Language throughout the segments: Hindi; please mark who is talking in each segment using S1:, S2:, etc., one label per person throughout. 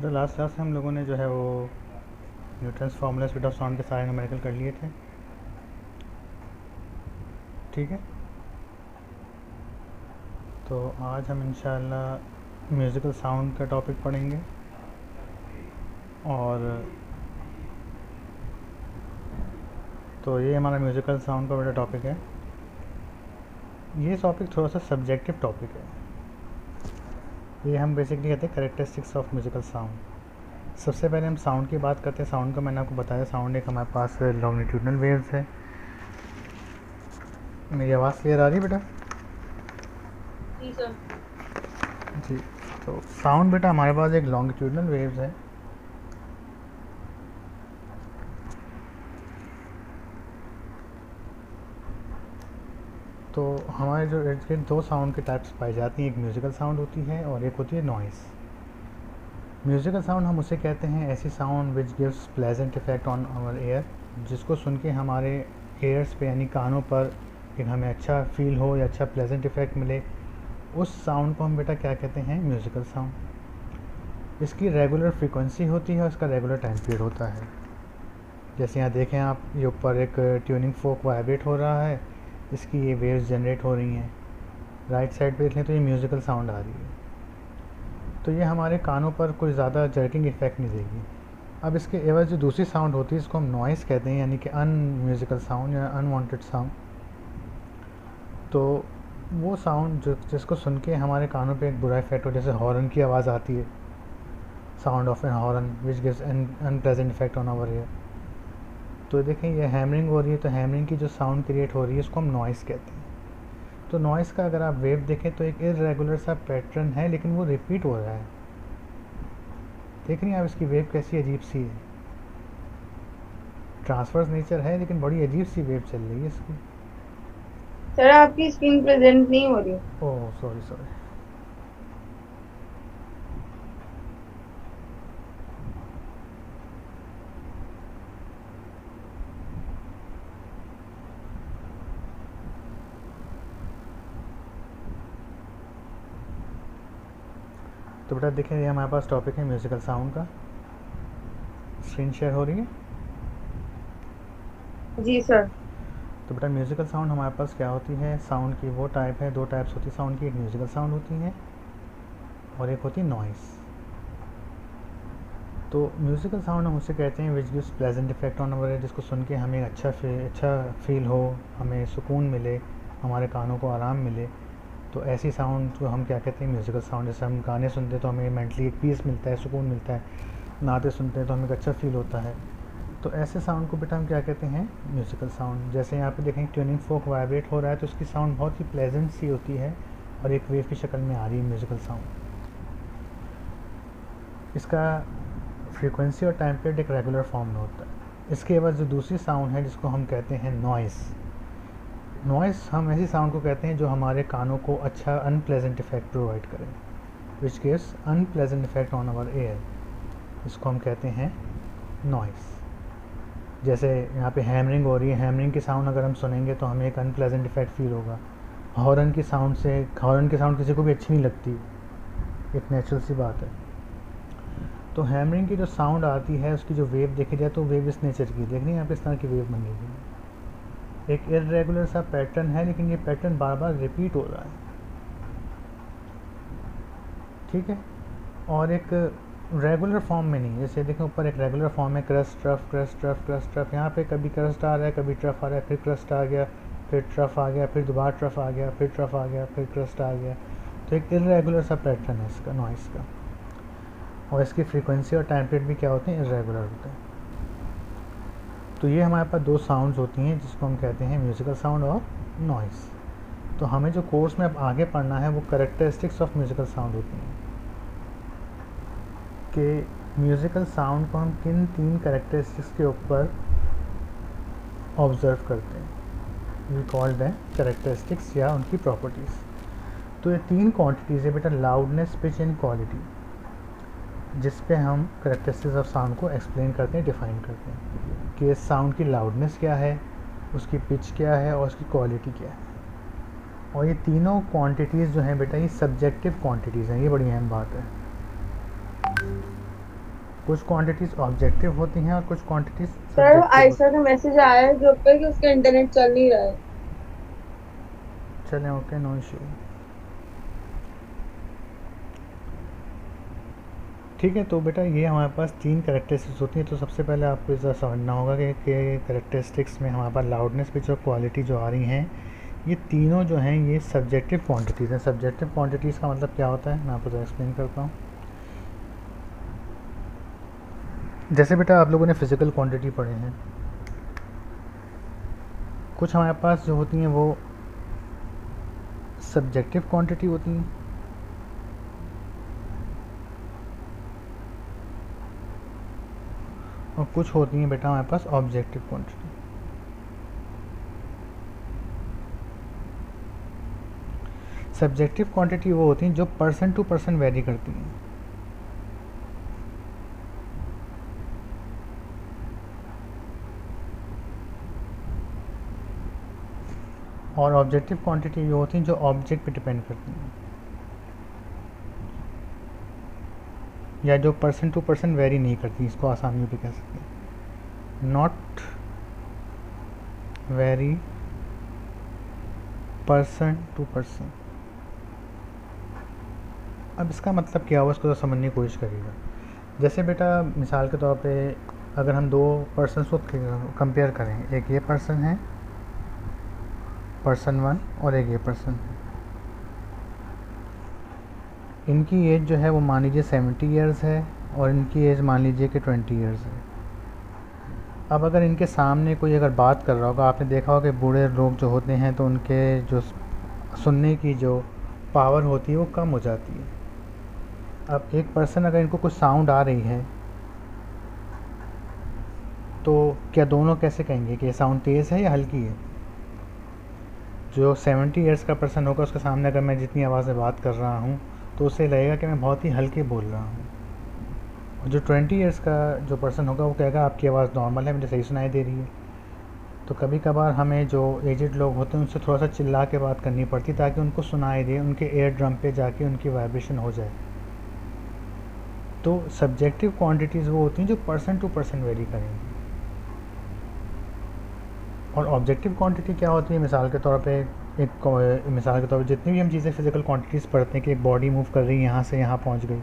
S1: तो लास्ट क्लास में हम लोगों ने जो है वो Newton's formula speed of sound के सारे न्यूमेरिकल कर लिए थे। ठीक है, तो आज हम इंशाल्लाह म्यूज़िकल साउंड का टॉपिक पढ़ेंगे और तो ये हमारा म्यूज़िकल साउंड का बड़ा टॉपिक है। ये टॉपिक थोड़ा सा सब्जेक्टिव टॉपिक है। ये हम बेसिकली कहते हैं कैरेक्टरिस्टिक्स ऑफ म्यूज़िकल साउंड। सबसे पहले हम साउंड की बात करते हैं। साउंड का मैंने आपको बताया, साउंड एक हमारे पास लॉन्गिट्यूडनल वेव्स है। मेरी आवाज़ क्लियर आ रही है बेटा?
S2: जी सर।
S1: जी, तो साउंड बेटा हमारे पास एक लॉन्गिट्यूडनल वेव्स है। तो हमारे जो इर्द गिर्द दो साउंड के टाइप्स पाई जाती हैं, एक म्यूज़िकल साउंड होती है और एक होती है नॉइस। म्यूज़िकल साउंड हम उसे कहते हैं ऐसी sound which gives pleasant effect on our ear, जिसको सुन के हमारे एयर्स पे यानी कानों पर एक हमें अच्छा फील हो या अच्छा प्लेजेंट इफेक्ट मिले, उस साउंड को हम बेटा क्या कहते हैं? Musical sound. इसकी रेगुलर फ्रीक्वेंसी होती है और इसका रेगुलर टाइम पीरियड होता है। जैसे यहाँ देखें आप, ये ऊपर एक ट्यूनिंग फोक वाइब्रेट हो रहा है, इसकी ये वेव्स जनरेट हो रही हैं। राइट साइड पे देख लें तो ये म्यूज़िकल साउंड आ रही है। तो ये हमारे कानों पर कोई ज़्यादा जर्किंग इफेक्ट नहीं देगी। अब इसके एवज जो दूसरी साउंड होती है इसको हम नॉइस कहते हैं, यानी कि अनम्यूज़िकल साउंड या अनवांटेड साउंड। तो वो साउंड जिसको सुन के हमारे कानों पे एक बुरा इफेक्ट हो, जैसे हॉर्न की आवाज़ आती है, sound of an horn which gives an unpleasant effect on our ear. तो देखें ये हैमरिंग हो रही है, तो हैमरिंग की जो साउंड क्रिएट हो रही है इसको हम नॉइस कहते हैं। तो नॉइस का अगर आप वेव देखें तो एक इरेगुलर सा पैटर्न है, लेकिन वो रिपीट हो रहा है। देख रही हैं आप इसकी वेव कैसी अजीब सी है। ट्रांसवर्स नेचर है लेकिन बड़ी अजीब सी वेव चल रही है इसकी।
S2: सर आपकी स्क्रीन प्रेजेंट नहीं हो रही।
S1: Oh sorry sorry. तो बेटा देखें, ये हमारे पास टॉपिक है म्यूज़िकल साउंड का। स्क्रीन शेयर हो रही है?
S2: जी सर।
S1: तो बेटा म्यूज़िकल साउंड हमारे पास क्या होती है? साउंड की वो टाइप है, दो टाइप्स होती है साउंड की। एक म्यूज़िकल साउंड होती है और एक होती है नॉइस। तो म्यूज़िकल साउंड हम उसे कहते हैं विच gives pleasant effect on our, जिसको सुन के हमें अच्छा फील हो, हमें सुकून मिले, हमारे कानों को आराम मिले। तो ऐसी साउंड को हम क्या कहते हैं? Musical sound. जैसे हम गाने सुनते हैं तो हमें मेंटली एक पीस मिलता है, सुकून मिलता है। नाते सुनते हैं तो हमें अच्छा फील होता है। तो ऐसे साउंड को बेटा हम क्या कहते हैं? Musical sound. जैसे यहाँ पे देखें ट्यूनिंग फोक वाइब्रेट हो रहा है, तो उसकी साउंड बहुत ही प्लेजेंट सी होती है और एक वेव की शक्ल में आ रही है म्यूज़िकल साउंड। इसका फ्रीक्वेंसी और टाइम पीरियड एक रेगुलर फॉर्म में होता है। इसके बाद जो दूसरी साउंड है जिसको हम कहते हैं नॉइस। नॉइस हम ऐसी साउंड को कहते हैं जो हमारे कानों को अच्छा अनप्लेजेंट इफेक्ट प्रोवाइड करें, which gives unpleasant effect on our ear. इसको हम कहते हैं नॉइस। जैसे यहाँ पे हैमरिंग हो रही है, हैमरिंग की साउंड अगर हम सुनेंगे तो हमें एक अनप्लेजेंट इफेक्ट फील होगा। हॉर्न की साउंड किसी को भी अच्छी नहीं लगती, एक नेचुरल सी बात है। तो हैमरिंग की जो साउंड आती है उसकी जो वेव देखी जाए तो वेव इस नेचर की, देख रही हैं यहाँ पे इस तरह की वेव बनी हुई है। एक इरेगुलर सा पैटर्न है, लेकिन ये पैटर्न बार बार रिपीट हो रहा है। ठीक है, और एक रेगुलर फॉर्म में नहीं। जैसे देखें ऊपर एक रेगुलर फॉर्म है, crust trough crust trough crust trough. यहाँ पे कभी क्रस्ट आ रहा है, कभी ट्रफ आ रहा है, फिर क्रस्ट आ गया, फिर ट्रफ आ गया, फिर दोबारा ट्रफ आ गया, फिर ट्रफ आ गया, फिर क्रस्ट आ गया। तो एक इरेगुलर सा पैटर्न है इसका नॉइस का, और इसकी फ्रीक्वेंसी और टाइम पीरियड भी क्या होते हैं? इरेगुलर होते हैं। तो ये हमारे पास दो साउंड्स होती हैं जिसको हम कहते हैं म्यूज़िकल साउंड और नॉइस। तो हमें जो कोर्स में अब आगे पढ़ना है वो कैरेक्टरिस्टिक्स ऑफ म्यूज़िकल साउंड होती हैं, कि म्यूज़िकल साउंड को हम किन तीन कैरेक्टरिस्टिक्स के ऊपर ऑब्ज़र्व करते हैं। वी कॉल्ड हैं कैरेक्टरिस्टिक्स या उनकी प्रॉपर्टीज़। तो ये तीन क्वांटिटीज़ है बेटा, लाउडनेस, पिच एंड क्वालिटी, जिस पे हम कैरेक्टरिस्टिक्स ऑफ साउंड को एक्सप्लेन करते हैं, डिफ़ाइन करते हैं कि इस साउंड की लाउडनेस क्या है, उसकी पिच क्या है और उसकी क्वालिटी क्या है। और ये तीनों क्वांटिटीज़ जो हैं बेटा, ये सब्जेक्टिव क्वांटिटीज़ हैं। ये बड़ी अहम बात है। कुछ क्वांटिटीज़ ऑब्जेक्टिव होती हैं और कुछ क्वांटिटीज़
S2: सर वो
S1: सब्जेक्टिव
S2: आयशा
S1: होती
S2: का मैसेज आया है ग्रुप पे कि उसका इंटरनेट चल नहीं रहा है।
S1: हैं। चलें, ओके, नो इशू। ठीक है, तो बेटा ये हमारे पास 3 कैरेक्टरिस्टिक्स होती हैं। तो सबसे पहले आपको इतना समझना होगा कि कैरेक्टरिस्टिक्स में हमारे पास लाउडनेस, पिच और क्वालिटी जो आ रही हैं, ये तीनों जो हैं ये सब्जेक्टिव क्वांटिटीज़ हैं। सब्जेक्टिव क्वांटिटीज़ का मतलब क्या होता है, मैं आपको एक्सप्लेन करता हूँ। जैसे बेटा आप लोगों ने फिज़िकल क्वांटिटी पढ़े हैं, कुछ हमारे पास जो होती हैं वो सब्जेक्टिव क्वांटिटी होती हैं, और कुछ होती हैं बेटा हमारे पास ऑब्जेक्टिव क्वांटिटी। सब्जेक्टिव क्वांटिटी वो होती हैं जो पर्सन टू पर्सन वेरी करती हैं, और ऑब्जेक्टिव क्वांटिटी वो होती हैं जो ऑब्जेक्ट पे डिपेंड करती हैं, या जो पर्सन टू पर्सन वेरी नहीं करती। इसको आसानी पे कह सकते हैं, not vary person to person. अब इसका मतलब क्या हुआ, इसको तो समझने की कोशिश करिएगा। जैसे बेटा मिसाल के तौर पे अगर हम 2 पर्सन्स को कंपेयर करें, एक ये पर्सन है पर्सन 1 और एक ये पर्सन है, इनकी एज जो है वो मान लीजिए 70 ईयर्स है और इनकी एज मान लीजिए कि 20 ईयर्स है। अब अगर इनके सामने कोई अगर बात कर रहा होगा, आपने देखा होगा कि बूढ़े लोग जो होते हैं तो उनके जो सुनने की जो पावर होती है वो कम हो जाती है। अब एक पर्सन अगर इनको कुछ साउंड आ रही है तो क्या दोनों कैसे कहेंगे कि ये साउंड तेज़ है या हल्की है? जो 70 ईयर्स का पर्सन होगा उसके सामने अगर मैं जितनी आवाज़ में बात कर रहा हूँ तो उसे लगेगा कि मैं बहुत ही हल्के बोल रहा हूँ, और जो 20 ईयर्स का जो पर्सन होगा वो कहेगा आपकी आवाज़ नॉर्मल है, मुझे सही सुनाई दे रही है। तो कभी कभार हमें जो एजेड लोग होते हैं उनसे थोड़ा सा चिल्ला के बात करनी पड़ती है ताकि उनको सुनाई दे, उनके एयर ड्रम पे जाके उनकी वाइब्रेशन हो जाए। तो सब्जेक्टिव क्वांटिटीज़ वो होती हैं जो पर्सन टू पर्सन वेरी करेंगी, और ऑब्जेक्टिव क्वांटिटी क्या होती है, मिसाल के तौर पे मिसाल के तौर पे जितनी भी हम चीज़ें फिजिकल क्वांटिटीज़ पढ़ते हैं कि एक बॉडी मूव कर रही है यहाँ से यहाँ पहुँच गई,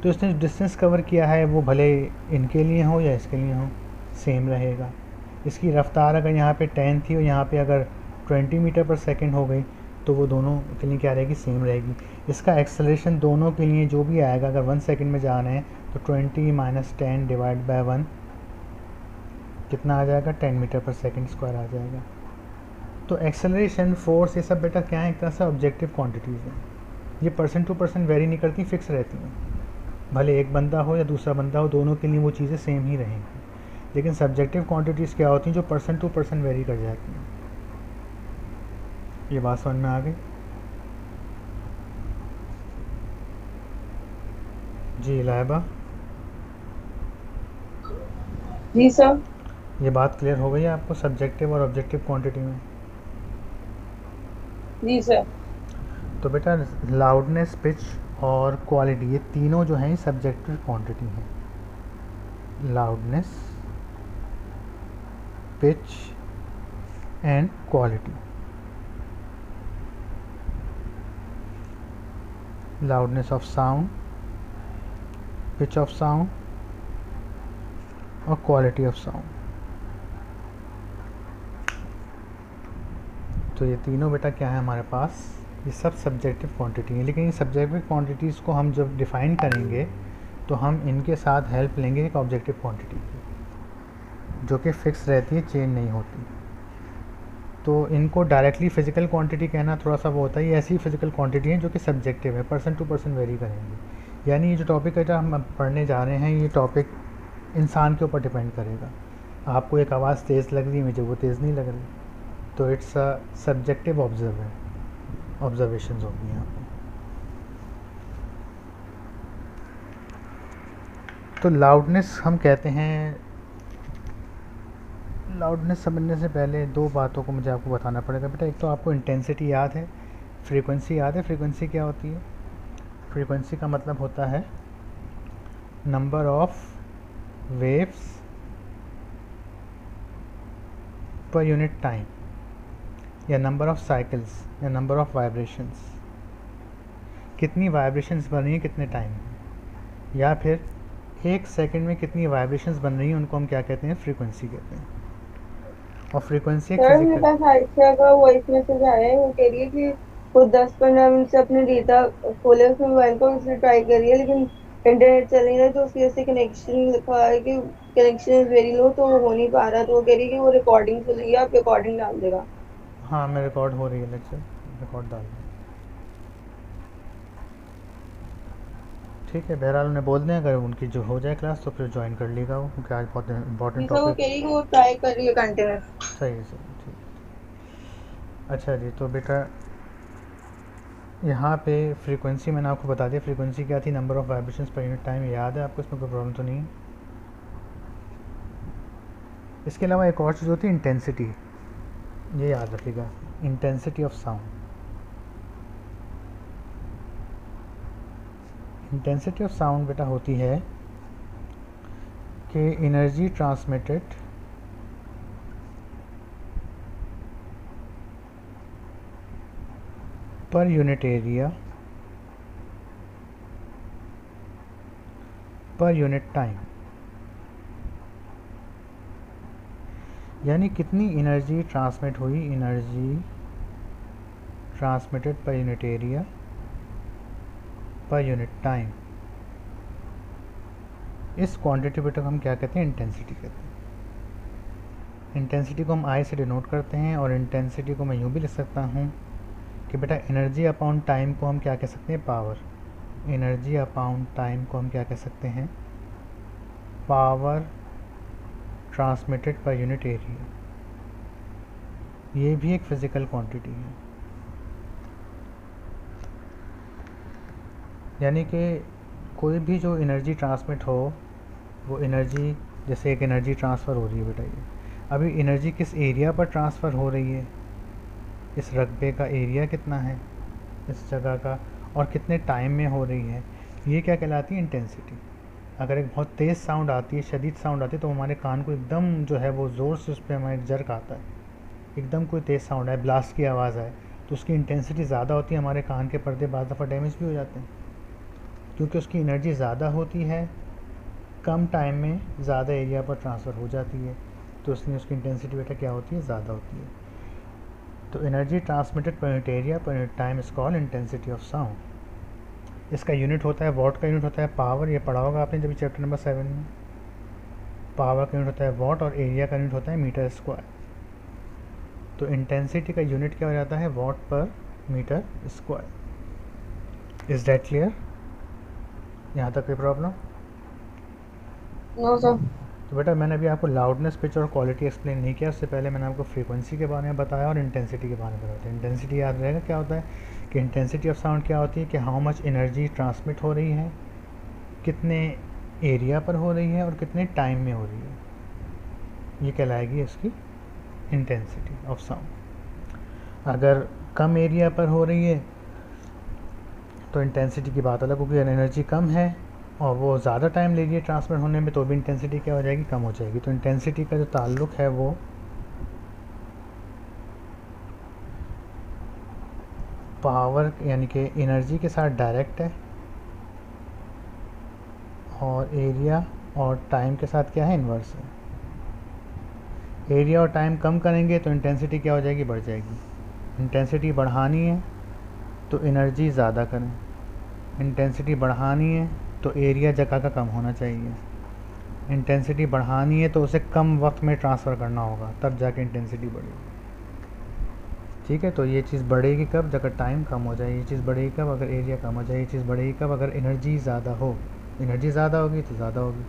S1: तो इसने डिस्टेंस कवर किया है वो भले इनके लिए हो या इसके लिए हो सेम रहेगा। इसकी रफ्तार अगर यहाँ पे 10 थी और यहाँ पे अगर 20 मीटर पर सेकंड हो गई तो वो दोनों के लिए क्या रहेगी, सेम रहेगी। इसका एक्सेलरेशन दोनों के लिए जो भी आएगा, अगर 1 सेकंड में जाना है तो 20 - 10 डिवाइड बाय 1 कितना आ जाएगा, 10 मीटर पर सेकंड स्क्वायर आ जाएगा। तो एक्सेलरेशन, फोर्स, ये सब बेटा क्या है, एक तरह से ऑब्जेक्टिव क्वांटिटीज़ हैं। ये पर्सन टू पर्सन वेरी नहीं करती, फिक्स रहती हैं। भले एक बंदा हो या दूसरा बंदा हो, दोनों के लिए वो चीज़ें सेम ही रहेंगी। लेकिन सब्जेक्टिव क्वांटिटीज़ क्या होती हैं जो पर्सन टू पर्सन वेरी कर जाती हैं। ये बात समझ में आ गई? जी लाइबा,
S2: जी सर।
S1: ये बात क्लियर हो गई है आपको सब्जेक्टिव और ऑब्जेक्टिव क्वांटिटी में?
S2: जी सर।
S1: तो बेटा लाउडनेस, पिच और क्वालिटी, ये तीनों जो हैं सब्जेक्टिव क्वांटिटी हैं। Loudness, pitch and quality. Loudness of sound, pitch of sound और क्वालिटी ऑफ साउंड। तो ये तीनों बेटा क्या है हमारे पास, ये सब सब्जेक्टिव क्वांटिटी है। लेकिन ये सब्जेक्टिव क्वांटिटीज़ को हम जब डिफ़ाइन करेंगे तो हम इनके साथ हेल्प लेंगे एक ऑब्जेक्टिव क्वांटिटी की, जो कि फ़िक्स रहती है, चेंज नहीं होती। तो इनको डायरेक्टली फ़िज़िकल क्वांटिटी कहना थोड़ा सा वो होता है। ये ऐसी फ़िज़िकल क्वांटिटी है जो कि सब्जेक्टिव है, पर्सन टू पर्सन वेरी करेंगे। यानी ये जो टॉपिक है जो हम पढ़ने जा रहे हैं, ये टॉपिक इंसान के ऊपर डिपेंड करेगा। आपको एक आवाज़ तेज़ लग रही है, मुझे वो तेज़ नहीं लग रही, तो इट्स अ सब्जेक्टिव ऑब्जर्वेशंस होती हैं यहाँ पे। तो लाउडनेस हम कहते हैं, लाउडनेस समझने से पहले 2 बातों को मुझे आपको बताना पड़ेगा बेटा। एक तो आपको इंटेंसिटी याद है, फ्रीक्वेंसी याद है। फ्रीक्वेंसी क्या होती है? फ्रीक्वेंसी का मतलब होता है number of waves per unit time, या नंबर ऑफ साइकिल्स, या नंबर ऑफ वाइब्रेशंस, कितनी वाइब्रेशंस बन रही हैं कितने टाइम में, या फिर एक सेकंड में कितनी वाइब्रेशंस बन रही हैं, उनको हम क्या कहते हैं, फ्रीक्वेंसी कहते हैं। और फ्रीक्वेंसी एक
S2: सर मेरे
S1: फिजिकल,
S2: पास आयशा का वॉइस मैसेज आया है, वो कह रही है कि वो 10-15 मिनट से अपने डेटा खोले उसमें मोबाइल को, उसने ट्राई करी है लेकिन इंटरनेट चल नहीं रहा, तो उसकी वजह से कनेक्शन लिखा है कि कनेक्शन इज वेरी लो, तो वो हो नहीं पा रहा। तो वो कह रही है कि वो रिकॉर्डिंग सुन रही है, आप रिकॉर्डिंग डाल देगा।
S1: हाँ मैं रिकॉर्ड हो रही है लेक्चर, रिकॉर्ड डाल दूँ, ठीक है। बहरहाल उन्हें बोल दें अगर उनकी जो हो जाए क्लास तो फिर ज्वाइन कर लेगा वो, क्योंकि आज बहुत इंपॉर्टेंट
S2: जैसा वो
S1: टॉपिक।
S2: कह रही है कि वो ट्राई कर रही है कंटिन्यूस।
S1: सही है, सही है, ठीक है। अच्छा जी, तो बेटा यहाँ पे फ्रीक्वेंसी मैंने आपको बता दिया, फ्रीक्वेंसी क्या थी, number of vibrations per unit time, याद है आपको, इसमें कोई प्रॉब्लम तो नहीं है। इसके अलावा एक और चीज़ होती है इंटेंसिटी, ये याद रखिएगा, intensity of sound. Intensity of sound बेटा होती है कि energy transmitted per unit area per unit time, यानी कितनी एनर्जी ट्रांसमिट हुई, energy transmitted per unit area per unit time, इस क्वांटिटी बेटा को हम क्या कहते हैं, इंटेंसिटी कहते हैं। इंटेंसिटी को हम आई से डिनोट करते हैं, और इंटेंसिटी को मैं यूँ भी लिख सकता हूँ कि बेटा एनर्जी अपॉन टाइम को हम क्या कह सकते हैं, पावर। एनर्जी अपॉन टाइम को हम क्या कह सकते हैं, power transmitted per unit area. ये भी एक फिज़िकल क्वांटिटी है, यानी कि कोई भी जो एनर्जी ट्रांसमिट हो, वो एनर्जी, जैसे एक एनर्जी ट्रांसफ़र हो रही है बेटा, ये अभी एनर्जी किस एरिया पर ट्रांसफ़र हो रही है, इस रकबे का एरिया कितना है इस जगह का, और कितने टाइम में हो रही है, ये क्या कहलाती है, इंटेंसिटी। अगर एक बहुत तेज़ साउंड आती है, शदीद साउंड आती है, तो हमारे कान को एकदम जो है वो ज़ोर से उस पर हमारा एक जर्क आता है, एकदम कोई तेज़ साउंड आए, ब्लास्ट की आवाज़ आए, तो उसकी इंटेंसिटी ज़्यादा होती है, हमारे कान के पर्दे बाज़ दफ़ा डैमेज भी हो जाते हैं, क्योंकि उसकी एनर्जी ज़्यादा होती है, कम टाइम में ज़्यादा एरिया पर ट्रांसफ़र हो जाती है, तो इसलिए उसकी इंटेंसिटी बेटा क्या होती है, ज़्यादा होती है। तो energy transmitted per unit area per unit time is called intensity of sound. इसका यूनिट होता है वॉट का यूनिट होता है पावर, ये पढ़ा होगा आपने जब चैप्टर नंबर 7 में। पावर का यूनिट होता है वॉट, और एरिया का यूनिट होता है मीटर स्क्वायर। तो इंटेंसिटी का यूनिट क्या हो जाता है, watt per metre square. Is that clear, यहाँ तक कोई प्रॉब्लम?
S2: No sir.
S1: तो बेटा मैंने अभी आपको लाउडनेस, पिच और क्वालिटी एक्सप्लेन नहीं किया, उससे पहले मैंने आपको फ्रीक्वेंसी के बारे में बताया और इंटेंसिटी के बारे में बताया। इंटेंसिटी याद रहेगा क्या होता है, कि इंटेंसिटी ऑफ साउंड क्या होती है, कि हाउ मच एनर्जी ट्रांसमिट हो रही है, कितने एरिया पर हो रही है, और कितने टाइम में हो रही है, ये कहलाएगी इसकी इंटेंसिटी ऑफ साउंड। अगर कम एरिया पर हो रही है तो इंटेंसिटी की बात अलग होगी, एनर्जी कम है और वो ज़्यादा टाइम ले रही है ट्रांसमिट होने में, तो भी इंटेंसिटी क्या हो जाएगी, कम हो जाएगी। तो इंटेंसिटी का जो ताल्लुक है वो पावर यानी कि एनर्जी के साथ डायरेक्ट है, और एरिया और टाइम के साथ क्या है, इन्वर्स है। एरिया और टाइम कम करेंगे तो इंटेंसिटी क्या हो जाएगी, बढ़ जाएगी। इंटेंसिटी बढ़ानी है तो एनर्जी ज़्यादा करें, इंटेंसिटी बढ़ानी है तो एरिया जगह का कम होना चाहिए, इंटेंसिटी बढ़ानी है तो उसे कम वक्त में ट्रांसफ़र करना होगा, तब जाके इंटेंसिटी बढ़ेगी। ठीक है, तो ये चीज़ बढ़ेगी कब, जब टाइम कम हो जाए, ये चीज़ बढ़ेगी कब, अगर एरिया कम हो जाए, ये चीज़ बढ़ेगी कब, अगर एनर्जी ज़्यादा हो। एनर्जी ज़्यादा होगी तो ज़्यादा होगी।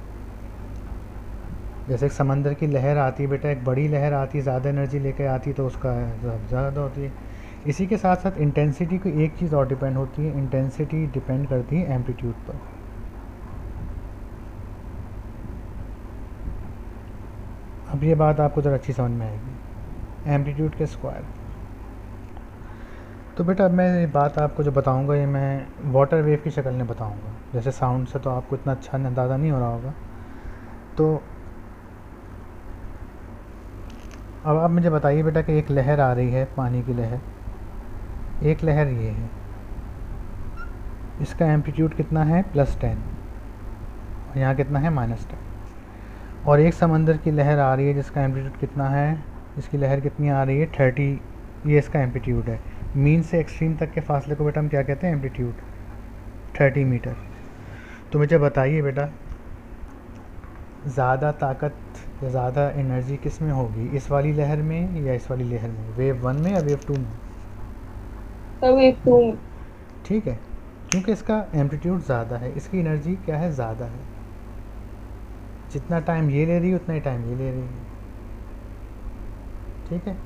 S1: जैसे एक समंदर की लहर आती है बेटा, एक बड़ी लहर आती है, ज़्यादा एनर्जी लेकर आती है तो उसका ज़्यादा होती है। इसी के साथ साथ इंटेंसिटी को एक चीज़ और डिपेंड होती है, इंटेंसिटी डिपेंड करती है एम्पलीट्यूड पर। अब ये बात आपको ज़रा अच्छी समझ में आएगी, एम्पलीट्यूड के स्क्वायर। तो बेटा मैं ये बात आपको जो बताऊंगा ये मैं वाटर वेव की शक्ल में बताऊंगा, जैसे साउंड से तो आपको इतना अच्छा अंदाज़ा नहीं हो रहा होगा। तो अब आप मुझे बताइए बेटा कि एक लहर आ रही है, पानी की लहर, एक लहर ये है, इसका एम्पलीट्यूड कितना है +10 और यहाँ कितना है -10। और एक समंदर की लहर आ रही है जिसका एम्पलीट्यूड कितना है, इसकी लहर कितनी आ रही है 30, ये इसका एम्पलीट्यूड है। मीन से एक्सट्रीम तक के फासले को बेटा हम क्या कहते हैं, एम्पलीट्यूड, 30 मीटर। तो मुझे बताइए बेटा ज़्यादा ताकत या ज़्यादा एनर्जी किस में होगी, इस वाली लहर में या इस वाली लहर में, वेव 1 में या वेव 2 में?
S2: वेव 2 में।
S1: ठीक है, क्योंकि इसका एम्पलीट्यूड ज़्यादा है, इसकी एनर्जी क्या है, ज़्यादा है। जितना टाइम ये ले रही है उतना ही टाइम ये ले रही है। ठीक है,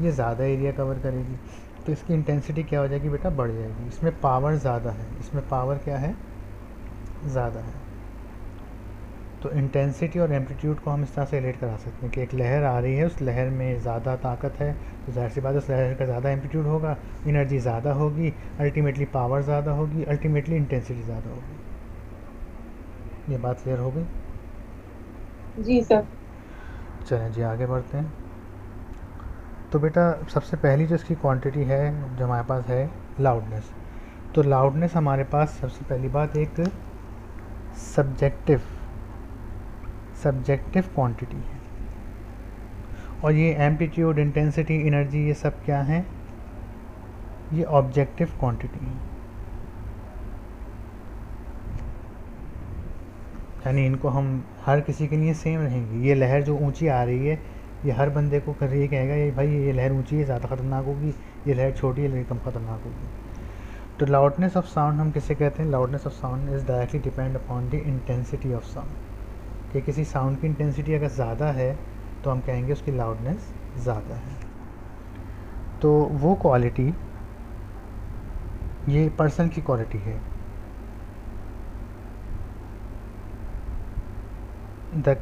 S1: ये ज़्यादा एरिया कवर करेगी तो इसकी इंटेंसिटी क्या हो जाएगी बेटा, बढ़ जाएगी। इसमें पावर ज़्यादा है, इसमें पावर क्या है, ज़्यादा है। तो इंटेंसिटी और एम्पलीट्यूड को हम इस तरह से रिलेट करा सकते हैं कि एक लहर आ रही है, उस लहर में ज़्यादा ताकत है तो जाहिर सी बात है उस लहर का ज़्यादा एम्पलीट्यूड होगा, एनर्जी ज़्यादा होगी, अल्टीमेटली पावर ज़्यादा होगी, अल्टीमेटली इंटेंसिटी ज़्यादा होगी। ये बात क्लियर हो गई?
S2: जी सर।
S1: चलें जी आगे बढ़ते हैं। तो बेटा सबसे पहली जो इसकी क्वांटिटी है जो हमारे पास है, लाउडनेस। तो लाउडनेस हमारे पास सबसे पहली बात एक सब्जेक्टिव क्वांटिटी है, और ये एम्पलीट्यूड, इंटेंसिटी, एनर्जी, ये सब क्या हैं, ये ऑब्जेक्टिव क्वांटिटी है। यानी इनको हम हर किसी के लिए सेम रहेंगी। ये लहर जो ऊंची आ रही है ये हर बंदे को कर ये कहेगा ये भाई ये लहर ऊंची है, ज़्यादा ख़तरनाक होगी, ये लहर छोटी है लेकिन कम ख़तरनाक होगी। तो लाउडनेस ऑफ साउंड हम किसे कहते हैं, loudness of sound is directly depend upon the intensity of sound. कि किसी साउंड की इंटेंसिटी अगर ज़्यादा है तो हम कहेंगे उसकी लाउडनेस ज़्यादा है। तो वो क्वालिटी, ये पर्सन की क्वालिटी है। The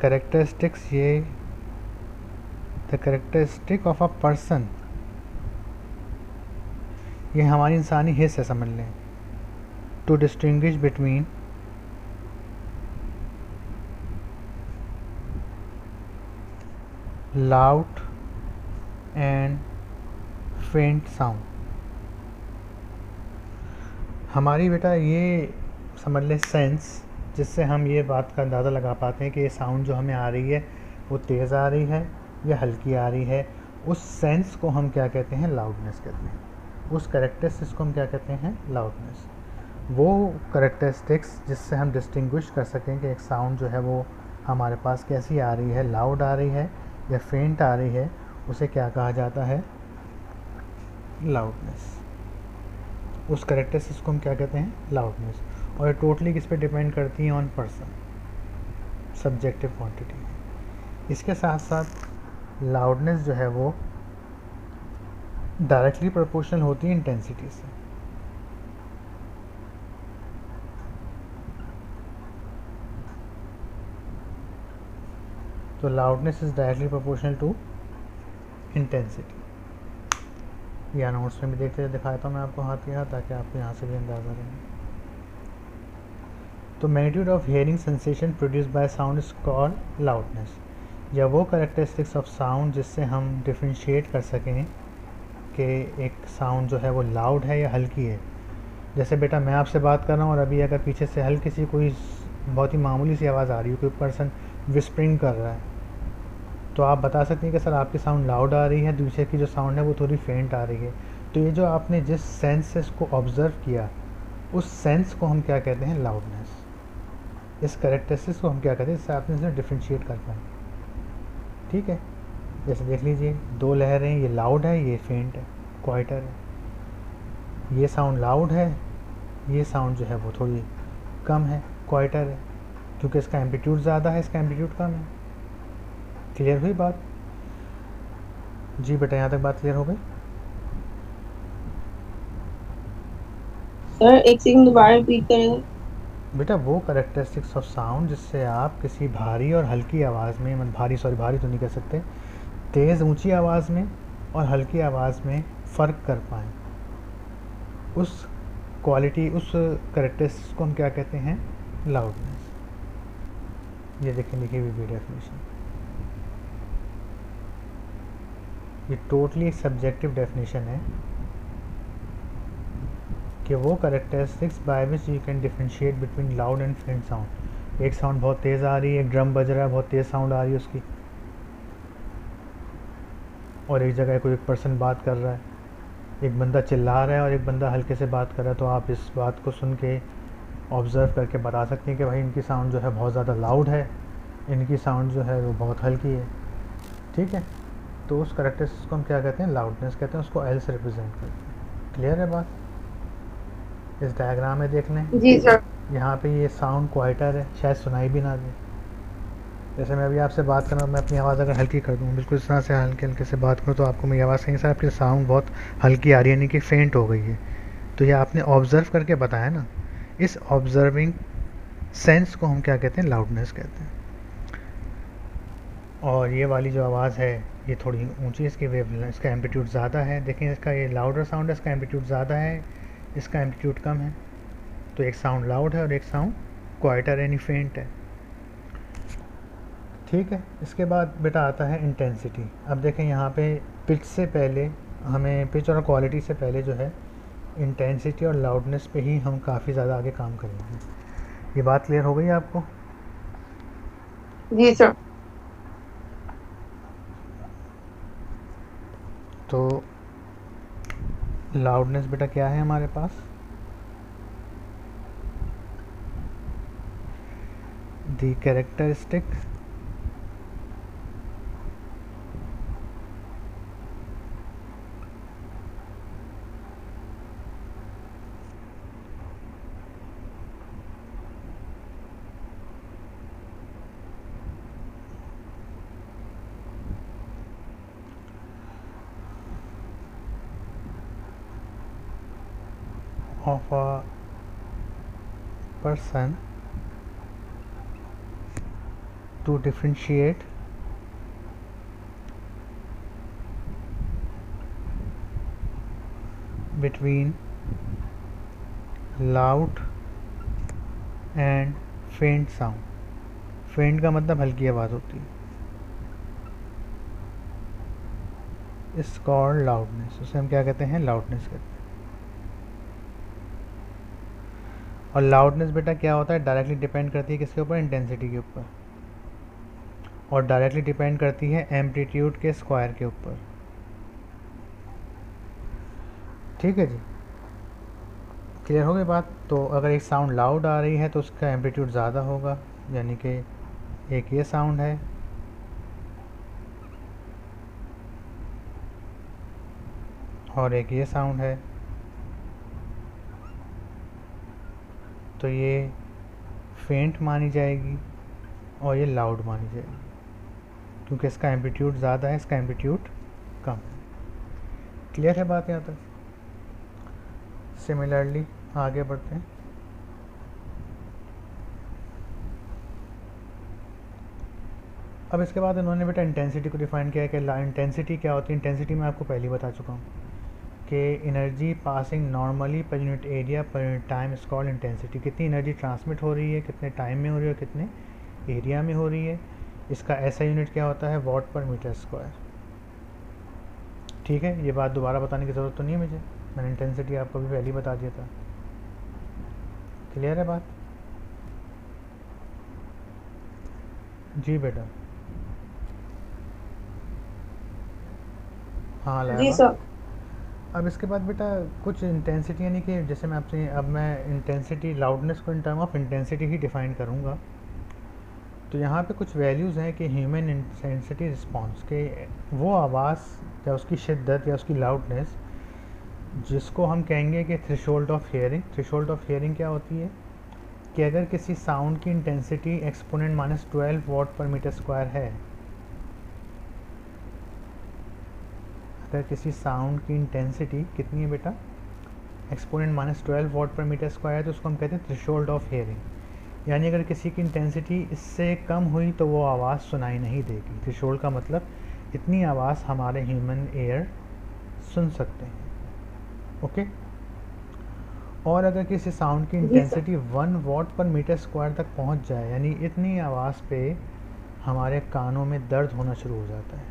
S1: characteristic of a person, ये हमारी इंसानी हिस्स है, समझ लें। To distinguish between loud and faint sound. हमारी बेटा ये समझ लें सेंस, जिससे हम ये बात का अंदाज़ा लगा पाते हैं कि ये साउंड जो हमें आ रही है वो तेज़ आ रही है या हल्की आ रही है, उस सेंस को हम क्या कहते हैं, लाउडनेस कहते हैं। उस करेक्टरिस्टिक्स को हम क्या कहते हैं, लाउडनेस। वो करेक्टरिस्टिक्स जिससे हम डिस्टिंग्विश कर सकें कि एक साउंड जो है वो हमारे पास कैसी आ रही है, लाउड आ रही है या फेंट आ रही है, उसे क्या कहा जाता है, लाउडनेस। उस करेक्टरिस्टिक्स को हम क्या कहते हैं, लाउडनेस। और ये टोटली किस पे डिपेंड करती है, ऑन पर्सन, सब्जेक्टिव क्वांटिटी। इसके साथ साथ लाउडनेस जो है वो डायरेक्टली प्रोपोर्शनल होती है इंटेंसिटी से। तो loudness is directly proportional to intensity. या नोट्स में भी देखते दिखाता हूँ मैं आपको हाथ के हाथ, ताकि आपको यहाँ से भी अंदाज़ा रहे। तो magnitude of hearing sensation produce by sound is called loudness, या वो करेक्टरिस्टिक्स ऑफ साउंड जिससे हम डिफ्रेंशिएट कर सकें कि एक साउंड जो है वो लाउड है या हल्की है। जैसे बेटा मैं आपसे बात कर रहा हूँ और अभी अगर पीछे से हल्की सी कोई बहुत ही मामूली सी आवाज़ आ रही है, कोई पर्सन विस्परिंग कर रहा है, तो आप बता सकते हैं कि सर आपकी साउंड लाउड आ रही है, दूसरे की जो साउंड है वो थोड़ी फेंट आ रही है। तो ये जो आपने जिस सेंसेस को ऑब्ज़र्व किया, उस सेंस को हम क्या कहते हैं, लाउडनेस। इस करेक्टरिस्टिक्स को हम क्या कहते हैं, इससे आपने इसे डिफ्रेंशिएट कर पाए। ठीक है, जैसे देख लीजिए दो लहरें, ये लाउड है, ये फेंट है, क्वाइटर है। ये साउंड लाउड है, ये साउंड जो है वो थोड़ी कम है, क्वाइटर है, क्योंकि इसका एम्पलीट्यूड ज़्यादा है, इसका एम्पलीट्यूड कम है। क्लियर हुई बात? जी बेटा यहाँ तक बात क्लियर हो गई?
S2: सर एक सेकंड दोबारा रिपीट करेंगे।
S1: बेटा वो करेक्टरिस्टिक्स ऑफ साउंड जिससे आप किसी भारी और हल्की आवाज़ में, मतलब भारी तो नहीं कह सकते, तेज़ ऊंची आवाज़ में और हल्की आवाज़ में फ़र्क कर पाएँ। उस क्वालिटी, उस करेक्टरिस्टिक्स को हम क्या कहते हैं? लाउडनेस। ये देखें लिखी हुई भी डेफिनेशन, ये टोटली एक सब्जेक्टिव डेफिनेशन है कि वो characteristics by which you can differentiate between loud and faint sound. एक साउंड बहुत तेज़ आ रही है, एक ड्रम बज रहा है, बहुत तेज़ साउंड आ रही है उसकी, और एक जगह कोई एक पर्सन बात कर रहा है, एक बंदा चिल्ला रहा है और एक बंदा हल्के से बात कर रहा है, तो आप इस बात को सुन के ऑब्ज़र्व करके बता सकते हैं कि भाई इनकी साउंड जो है बहुत ज़्यादा लाउड है, इनकी साउंड जो है वो बहुत हल्की है। ठीक है, तो उस करेक्टरिस्टिक्स को हम क्या कहते हैं? लाउडनेस कहते हैं, उसको एल से रिप्रेजेंट करते हैं। क्लियर है बात? इस डायग्राम में देख लें,
S2: जी सर।
S1: यहाँ पे ये साउंड क्वाइटर है, शायद सुनाई भी ना दे। जैसे मैं अभी आपसे बात कर रहा हूँ, मैं अपनी आवाज़ अगर हल्की कर दूँ, बिल्कुल इस तरह से हल्के हल्के से बात करूँ, तो आपको मेरी आवाज़ सही से, आपकी साउंड बहुत हल्की आ रही है, यानी कि फेंट हो गई है। तो ये आपने ऑब्ज़र्व करके बताया ना, इस ऑब्ज़र्विंग सेंस को हम क्या कहते हैं? लाउडनेस कहते हैं। और ये वाली जो आवाज़ है ये थोड़ी ऊंची, इसकी वेव, इसका एम्पलीट्यूड ज़्यादा है। देखें, इसका ये लाउडर साउंड है, इसका एम्पलीट्यूड ज़्यादा है, इसका एम्पलीट्यूड कम है। तो एक साउंड लाउड है और एक साउंड क्वाइटर यानी फेंट है। ठीक है, इसके बाद बेटा आता है इंटेंसिटी। अब देखें यहाँ पे पिच से पहले हमें, पिच और क्वालिटी से पहले जो है इंटेंसिटी और लाउडनेस पे ही हम काफ़ी ज़्यादा आगे काम करेंगे। ये बात क्लियर हो गई आपको?
S2: जी सर।
S1: तो लाउडनेस बेटा क्या है हमारे पास? The characteristic of a person to differentiate between loud and faint sound. फेंट का मतलब हल्की आवाज़ होती है, इस कॉल्ड लाउडनेस, उसे हम क्या कहते हैं? लाउडनेस कहते हैं। और लाउडनेस बेटा क्या होता है? डायरेक्टली डिपेंड करती है किसके ऊपर? इंटेंसिटी के ऊपर, और डायरेक्टली डिपेंड करती है एम्पलीट्यूड के स्क्वायर के ऊपर। ठीक है जी, क्लियर हो गई बात? तो अगर एक साउंड लाउड आ रही है तो उसका एम्पलीट्यूड ज़्यादा होगा, यानी कि एक ये साउंड है और एक ये साउंड है, तो ये फेंट मानी जाएगी और ये लाउड मानी जाएगी, क्योंकि इसका एम्पलीट्यूड ज़्यादा है, इसका एम्पलीट्यूड कम है। क्लियर है बात यहाँ तक? सिमिलरली आगे बढ़ते हैं। अब इसके बाद इन्होंने बेटा इंटेंसिटी को डिफाइन किया है कि इंटेंसिटी क्या होती है। इंटेंसिटी मैं आपको पहले ही बता चुका हूँ कि energy passing normally per unit area per unit time is called intensity. कितनी एनर्जी ट्रांसमिट हो रही है, कितने टाइम में हो रही है और कितने एरिया में हो रही है, इसका ऐसा यूनिट क्या होता है? Watt per metre square. ठीक है, ये बात दोबारा बताने की ज़रूरत तो नहीं है मुझे, मैंने इंटेंसिटी आपको भी पहले ही बता दिया था। क्लियर है बात? जी बेटा, हाँ
S2: जी
S1: लाया।
S2: सर।
S1: अब इसके बाद बेटा कुछ इंटेंसिटी, यानी कि जैसे मैं आपसे, अब मैं इंटेंसिटी, लाउडनेस को in term of intensity he define करूँगा। तो यहाँ पे कुछ वैल्यूज़ हैं कि ह्यूमन इंटेंसिटी रिस्पॉन्स के, वो आवाज़ या उसकी शिद्दत या उसकी लाउडनेस जिसको हम कहेंगे कि threshold of hearing. Threshold of hearing क्या होती है? कि अगर किसी साउंड की intensity exponent -12 what per metre square है, अगर किसी साउंड की इंटेंसिटी कितनी है बेटा? Exponent -12 what per metre square है, तो उसको हम कहते हैं थ्रेशोल्ड ऑफ हियरिंग। यानी अगर किसी की इंटेंसिटी इससे कम हुई तो वो आवाज़ सुनाई नहीं देगी। थ्रेशोल्ड का मतलब इतनी आवाज़ हमारे ह्यूमन एयर सुन सकते हैं। ओके, और अगर किसी साउंड की
S2: जी सर।
S1: इंटेंसिटी 1 वॉट/मीटर स्क्वायर तक पहुंच जाए, यानी इतनी आवाज़ पे हमारे कानों में दर्द होना शुरू हो जाता है,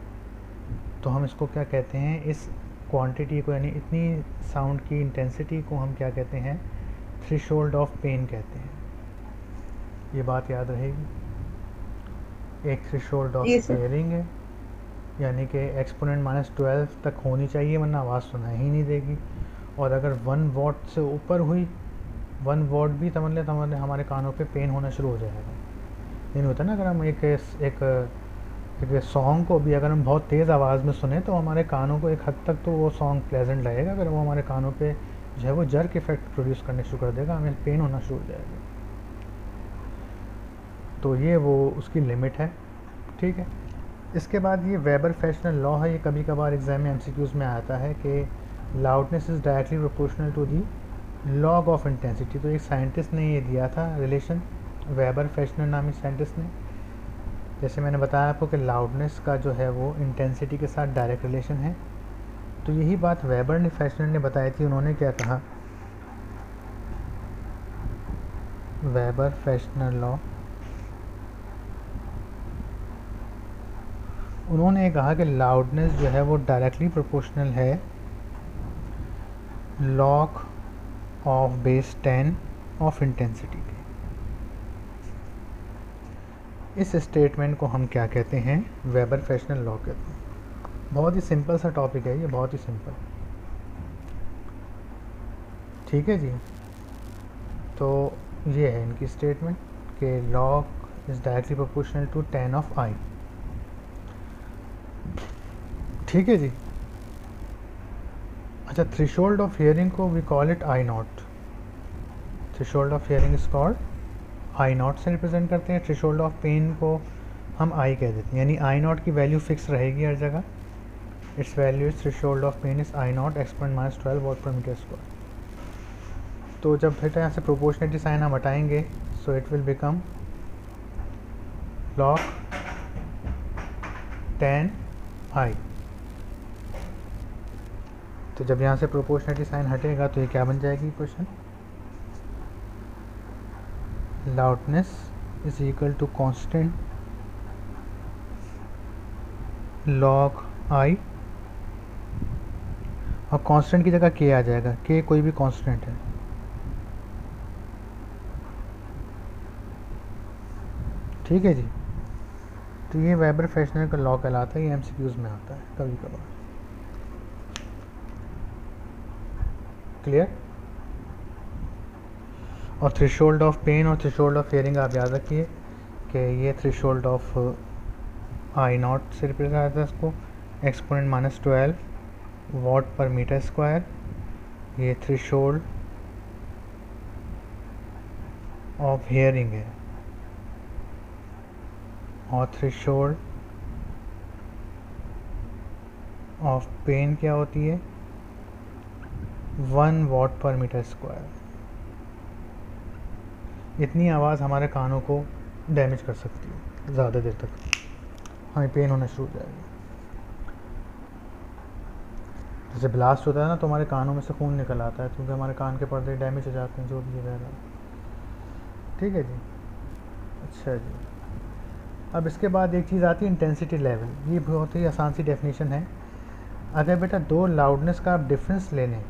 S1: तो हम इसको क्या कहते हैं, इस क्वांटिटी को, यानी इतनी साउंड की इंटेंसिटी को हम क्या कहते हैं, थ्रेशोल्ड ऑफ पेन कहते हैं। ये बात याद रहेगी। एक थ्रेशोल्ड ऑफ
S2: जी सर।
S1: हियरिंग है, यानी कि एक्सपोनेंट -12 तक होनी चाहिए वरना आवाज़ सुनाई ही नहीं देगी। और अगर 1 वॉट से ऊपर हुई, 1 वॉट भी समझ लें, हमारे कानों पे पेन होना शुरू हो जाएगा। नहीं होता ना, अगर हम एक सॉन्ग को भी अगर हम बहुत तेज़ आवाज़ में सुने तो हमारे कानों को एक हद तक तो वो सॉन्ग प्लेजेंट लगेगा, अगर वो हमारे कानों पे जो है वो जर्क इफेक्ट प्रोड्यूस करने शुरू कर देगा, हमें पेन होना शुरू हो जाएगा। तो ये वो उसकी लिमिट है, ठीक है। इसके बाद ये वेबर फ्रेशनर लॉ है, ये कभी कभार एग्जाम में एमसीक्यूज़ में आता है कि loudness is directly proportional to the log of intensity. तो एक साइंटिस्ट ने ये दिया था रिलेशन, वेबर फ्रेशनर नामी साइंटिस्ट ने। जैसे मैंने बताया आपको कि लाउडनेस का जो है वो इंटेंसिटी के साथ डायरेक्ट रिलेशन है, तो यही बात वेबर फ्रेशनर ने बताई थी। उन्होंने क्या कहा, वेबर फ्रेशनर लॉ, उन्होंने कहा कि लाउडनेस जो है वो डायरेक्टली प्रोपोर्शनल है log of base 10 of intensity के। इस स्टेटमेंट को हम क्या कहते हैं, वेबर फ्रेशनर लॉ कहते हैं। बहुत ही सिंपल सा टॉपिक है ये, बहुत ही सिंपल, ठीक है जी। तो ये है इनकी स्टेटमेंट कि log is directly proportional to 10 of I, ठीक है जी। अच्छा, थ्रेशोल्ड ऑफ हियरिंग को we call it I naught. Threshold of hearing is called I naught से रिप्रेजेंट करते हैं। थ्रेशोल्ड ऑफ पेन को हम आई कह देते हैं, यानी आई नॉट की वैल्यू फिक्स रहेगी हर जगह। Its value is threshold of pain is I naught exponent -12 watt metre square. तो जब फिर यहाँ से प्रोपोर्शनलिटी साइन हम हटाएंगे, so it will become log 10 I. तो जब यहाँ से प्रोपोर्शनलिटी साइन हटेगा तो ये क्या बन जाएगी question, loudness is equal to constant log I, और कांस्टेंट की जगह के आ जाएगा, के कोई भी कांस्टेंट है, ठीक है जी। तो ये वेबर फ्रेशनर का लॉ कहलाता है, ये एमसीक्यूज में आता है कभी कभार, क्लियर। और थ्रेशोल्ड ऑफ पेन और थ्रेशोल्ड ऑफ हियरिंग आप याद रखिए कि ये थ्रेशोल्ड ऑफ आई नॉट से रिप्रेजेंट आता है, इसको एक्सपोनेंट -12 वॉट/मीटर स्क्वायर। ये थ्रेशोल्ड ऑफ हियरिंग है, और थ्रेशोल्ड ऑफ पेन क्या होती है, 1 वॉट/मीटर स्क्वायर। इतनी आवाज़ हमारे कानों को डैमेज कर सकती है, ज़्यादा देर तक हमें पेन होना शुरू हो जाएगा। जैसे ब्लास्ट होता है ना, तो हमारे कानों में से खून निकल आता है, क्योंकि हमारे कान के पर्दे डैमेज हो जाते हैं, जो भी है, ठीक है जी। अच्छा जी, अब इसके बाद एक चीज़ आती है इंटेंसिटी लेवल। ये बहुत ही आसान सी डेफिनेशन है। अगर बेटा दो लाउडनेस का आप डिफरेंस ले लें,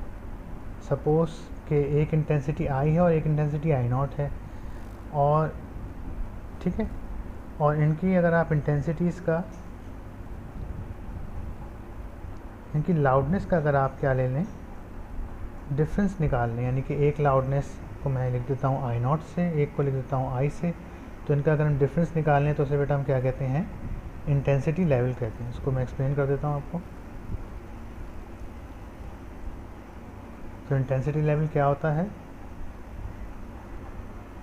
S1: सपोज़ कि एक इंटेंसिटी आई है और एक इंटेंसिटी आई नॉट है, और ठीक है, और इनकी अगर आप इंटेंसिटीज़ का, इनकी लाउडनेस का अगर आप क्या ले लें, डिफरेंस निकाल लें, यानी कि एक लाउडनेस को मैं लिख देता हूँ आई नॉट से, एक को लिख देता हूँ आई से, तो इनका अगर हम डिफरेंस निकाल लें तो उसे बेटा हम क्या कहते हैं, इंटेंसिटी लेवल कहते हैं। इसको मैं एक्सप्लेन कर देता हूँ आपको। तो इंटेंसिटी लेवल क्या होता है,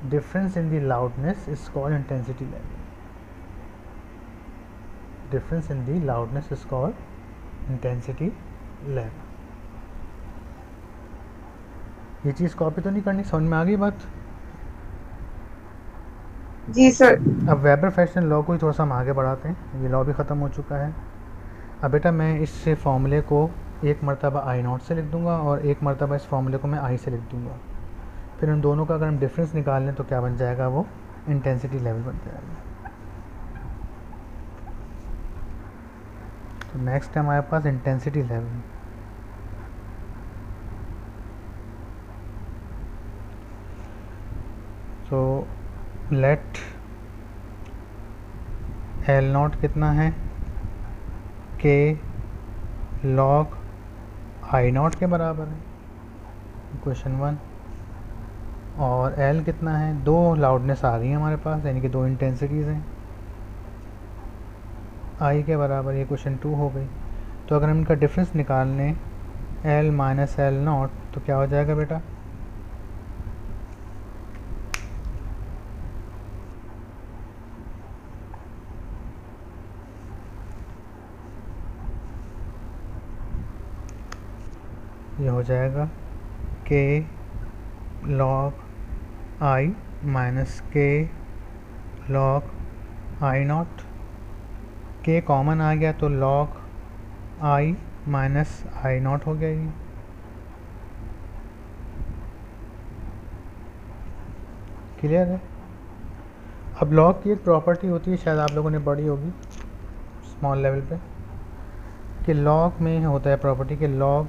S1: difference in the loudness is called intensity level. Difference in the loudness is called intensity level. ये चीज़ कॉपी तो नहीं करनी, समझ में आ गई बात।
S2: जी सर।
S1: अब वेबर फ्रेशनर लॉ को ही थोड़ा सा हम आगे बढ़ाते हैं, ये लॉ भी ख़त्म हो चुका है। अब बेटा मैं इस फॉर्मूले को एक मरतबा आई नॉट से लिख दूंगा और एक मरतबा इस फॉर्मूले को मैं आई से लिख दूंगा। फिर उन दोनों का अगर हम डिफरेंस निकाल लें तो क्या बन जाएगा, वो इंटेंसिटी लेवल बन जाएगा। तो नेक्स्ट है हमारे पास intensity level. So let L naught कितना है, के लॉग आई नॉट के बराबर है, क्वेश्चन 1। और एल कितना है, दो लाउडनेस आ रही है हमारे पास, यानी कि दो इंटेंसिटीज़ हैं, आई के बराबर, ये क्वेश्चन 2 हो गई। तो अगर हम इनका डिफरेंस निकाल लें एल माइनस एल नॉट तो क्या हो जाएगा बेटा, ये हो जाएगा के लॉग आई माइनस के लॉग आई नॉट। के कॉमन आ गया तो log I minus I not हो गया ये। क्लियर है। अब लॉग की एक प्रॉपर्टी होती है, शायद आप लोगों ने पढ़ी होगी स्मॉल लेवल पे, कि लॉग में होता है प्रॉपर्टी कि log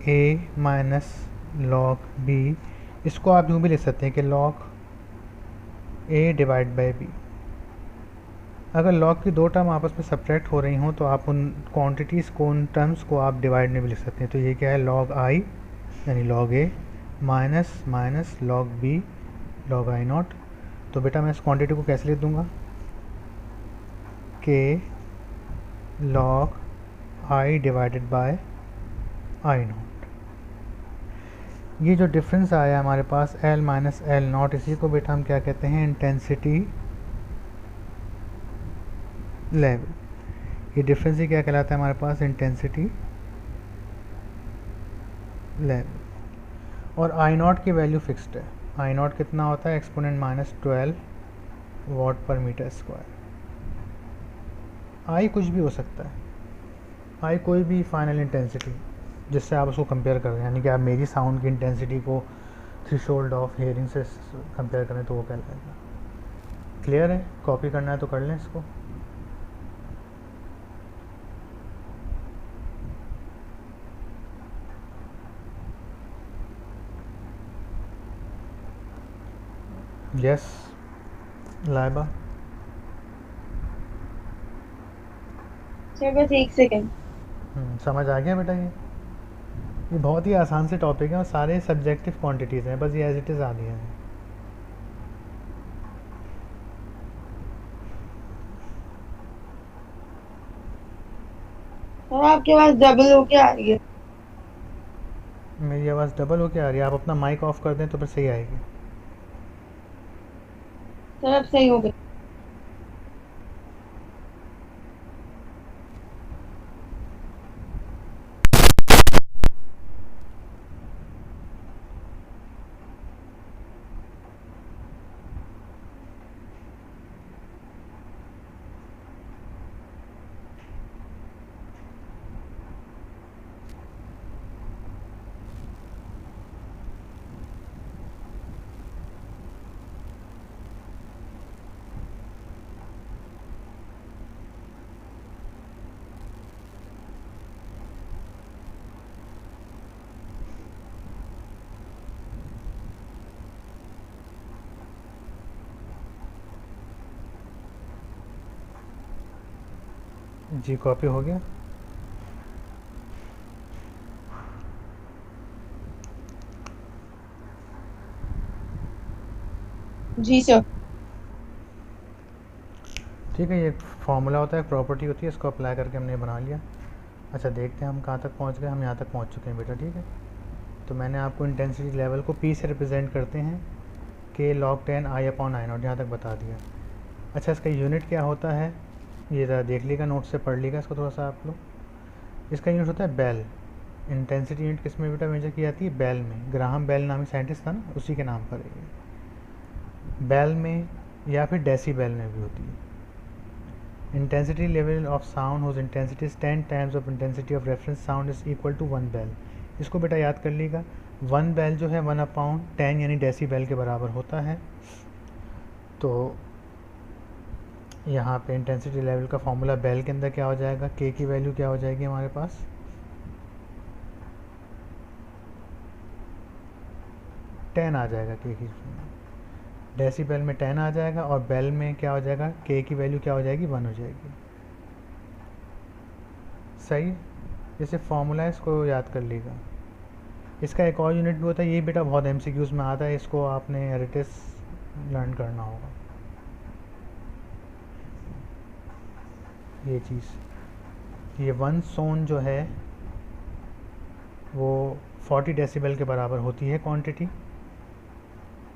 S1: A minus log B, इसको आप यूँ भी लिख सकते हैं कि log A divide by B. अगर लॉग की दो टर्म आपस में सब्ट्रैक्ट हो रही हों तो आप उन क्वांटिटीज़ को, उन टर्म्स को आप डिवाइड में भी लिख सकते हैं। तो ये क्या है, लॉग आई यानी log A minus minus log B log I nought. तो बेटा मैं इस क्वांटिटी को कैसे लिख दूंगा, के log I divided by I nought. ये जो डिफरेंस आया हमारे पास L माइनस एल नॉट, इसी को बेटा हम क्या कहते हैं, इंटेंसिटी लेवल। ये डिफरेंस ही क्या कहलाता है हमारे पास, इंटेंसिटी लेवल। और आई नॉट की वैल्यू फिक्स्ड है। आई नॉट कितना होता है, एक्सपोनेंट माइनस 12 वाट पर मीटर स्क्वायर। आई कुछ भी हो सकता है, आई कोई भी फाइनल इंटेंसिटी जिससे आप उसको कंपेयर करें, यानी कि आप मेरी साउंड की इंटेंसिटी को थ्रेशोल्ड ऑफ हेयरिंग से कंपेयर करें तो वो कहलाएगा। क्लियर है, कॉपी करना है तो कर लें इसको। यस लाइबा,
S2: सर बस एक सेकेंड।
S1: समझ आ गया बेटा। ये बहुत ही आसान से टॉपिक है और सारे सब्जेक्टिव क्वांटिटीज़ हैं, बस ये एज इट इज़ आ दिया है।
S2: सर आपके पास डबल होके आ रही है।
S1: मेरी आवाज़ डबल होके आ रही है, आप अपना माइक ऑफ कर दें तो फिर सही आएगी।
S2: सर अब सही हो गई।
S1: जी कॉपी हो गया।
S2: जी सर।
S1: ठीक है, ये फार्मूला होता है, प्रॉपर्टी होती है, इसको अप्लाई करके हमने बना लिया। अच्छा देखते हैं हम कहाँ तक पहुँच गए। हम यहाँ तक पहुँच चुके हैं बेटा, ठीक है। तो मैंने आपको इंटेंसिटी लेवल को पी से रिप्रेजेंट करते हैं, के log 10 I upon I not, यहाँ तक बता दिया। अच्छा इसका यूनिट क्या होता है, ये ज़रा देख लीजिएगा, नोट से पढ़ लीजिएगा इसको थोड़ा सा आप लोग। इसका यूनिट होता है बेल। इंटेंसिटी यूनिट किस में बेटा मेजर की जाती है, बेल में। ग्राहम बेल नामी साइंटिस्ट था ना, उसी के नाम पर है ये। बेल में या फिर डेसीबेल में भी होती है। Intensity level of sound whose intensity is 10 times of intensity of reference sound is equal to 1 bel. इसको बेटा याद कर लीजिएगा। 1 बेल जो है 1/10 यानी डेसीबेल के बराबर होता है। तो यहाँ पे इंटेंसिटी लेवल का फॉर्मूला बेल के अंदर क्या हो जाएगा, के की वैल्यू क्या हो जाएगी हमारे पास 10 आ जाएगा, के की डेसीबेल में 10 आ जाएगा और बेल में क्या हो जाएगा, के की वैल्यू क्या हो जाएगी 1 हो जाएगी। सही, जैसे फॉर्मूला है इसको याद कर लीजिएगा। इसका एक और यूनिट भी होता है, ये बेटा बहुत एमसीक्यूज में आता है, इसको आपने एरिटिस लर्न करना होगा। ये चीज़, ये 1 सोन जो है वो 40 डेसिबल के बराबर होती है क्वांटिटी,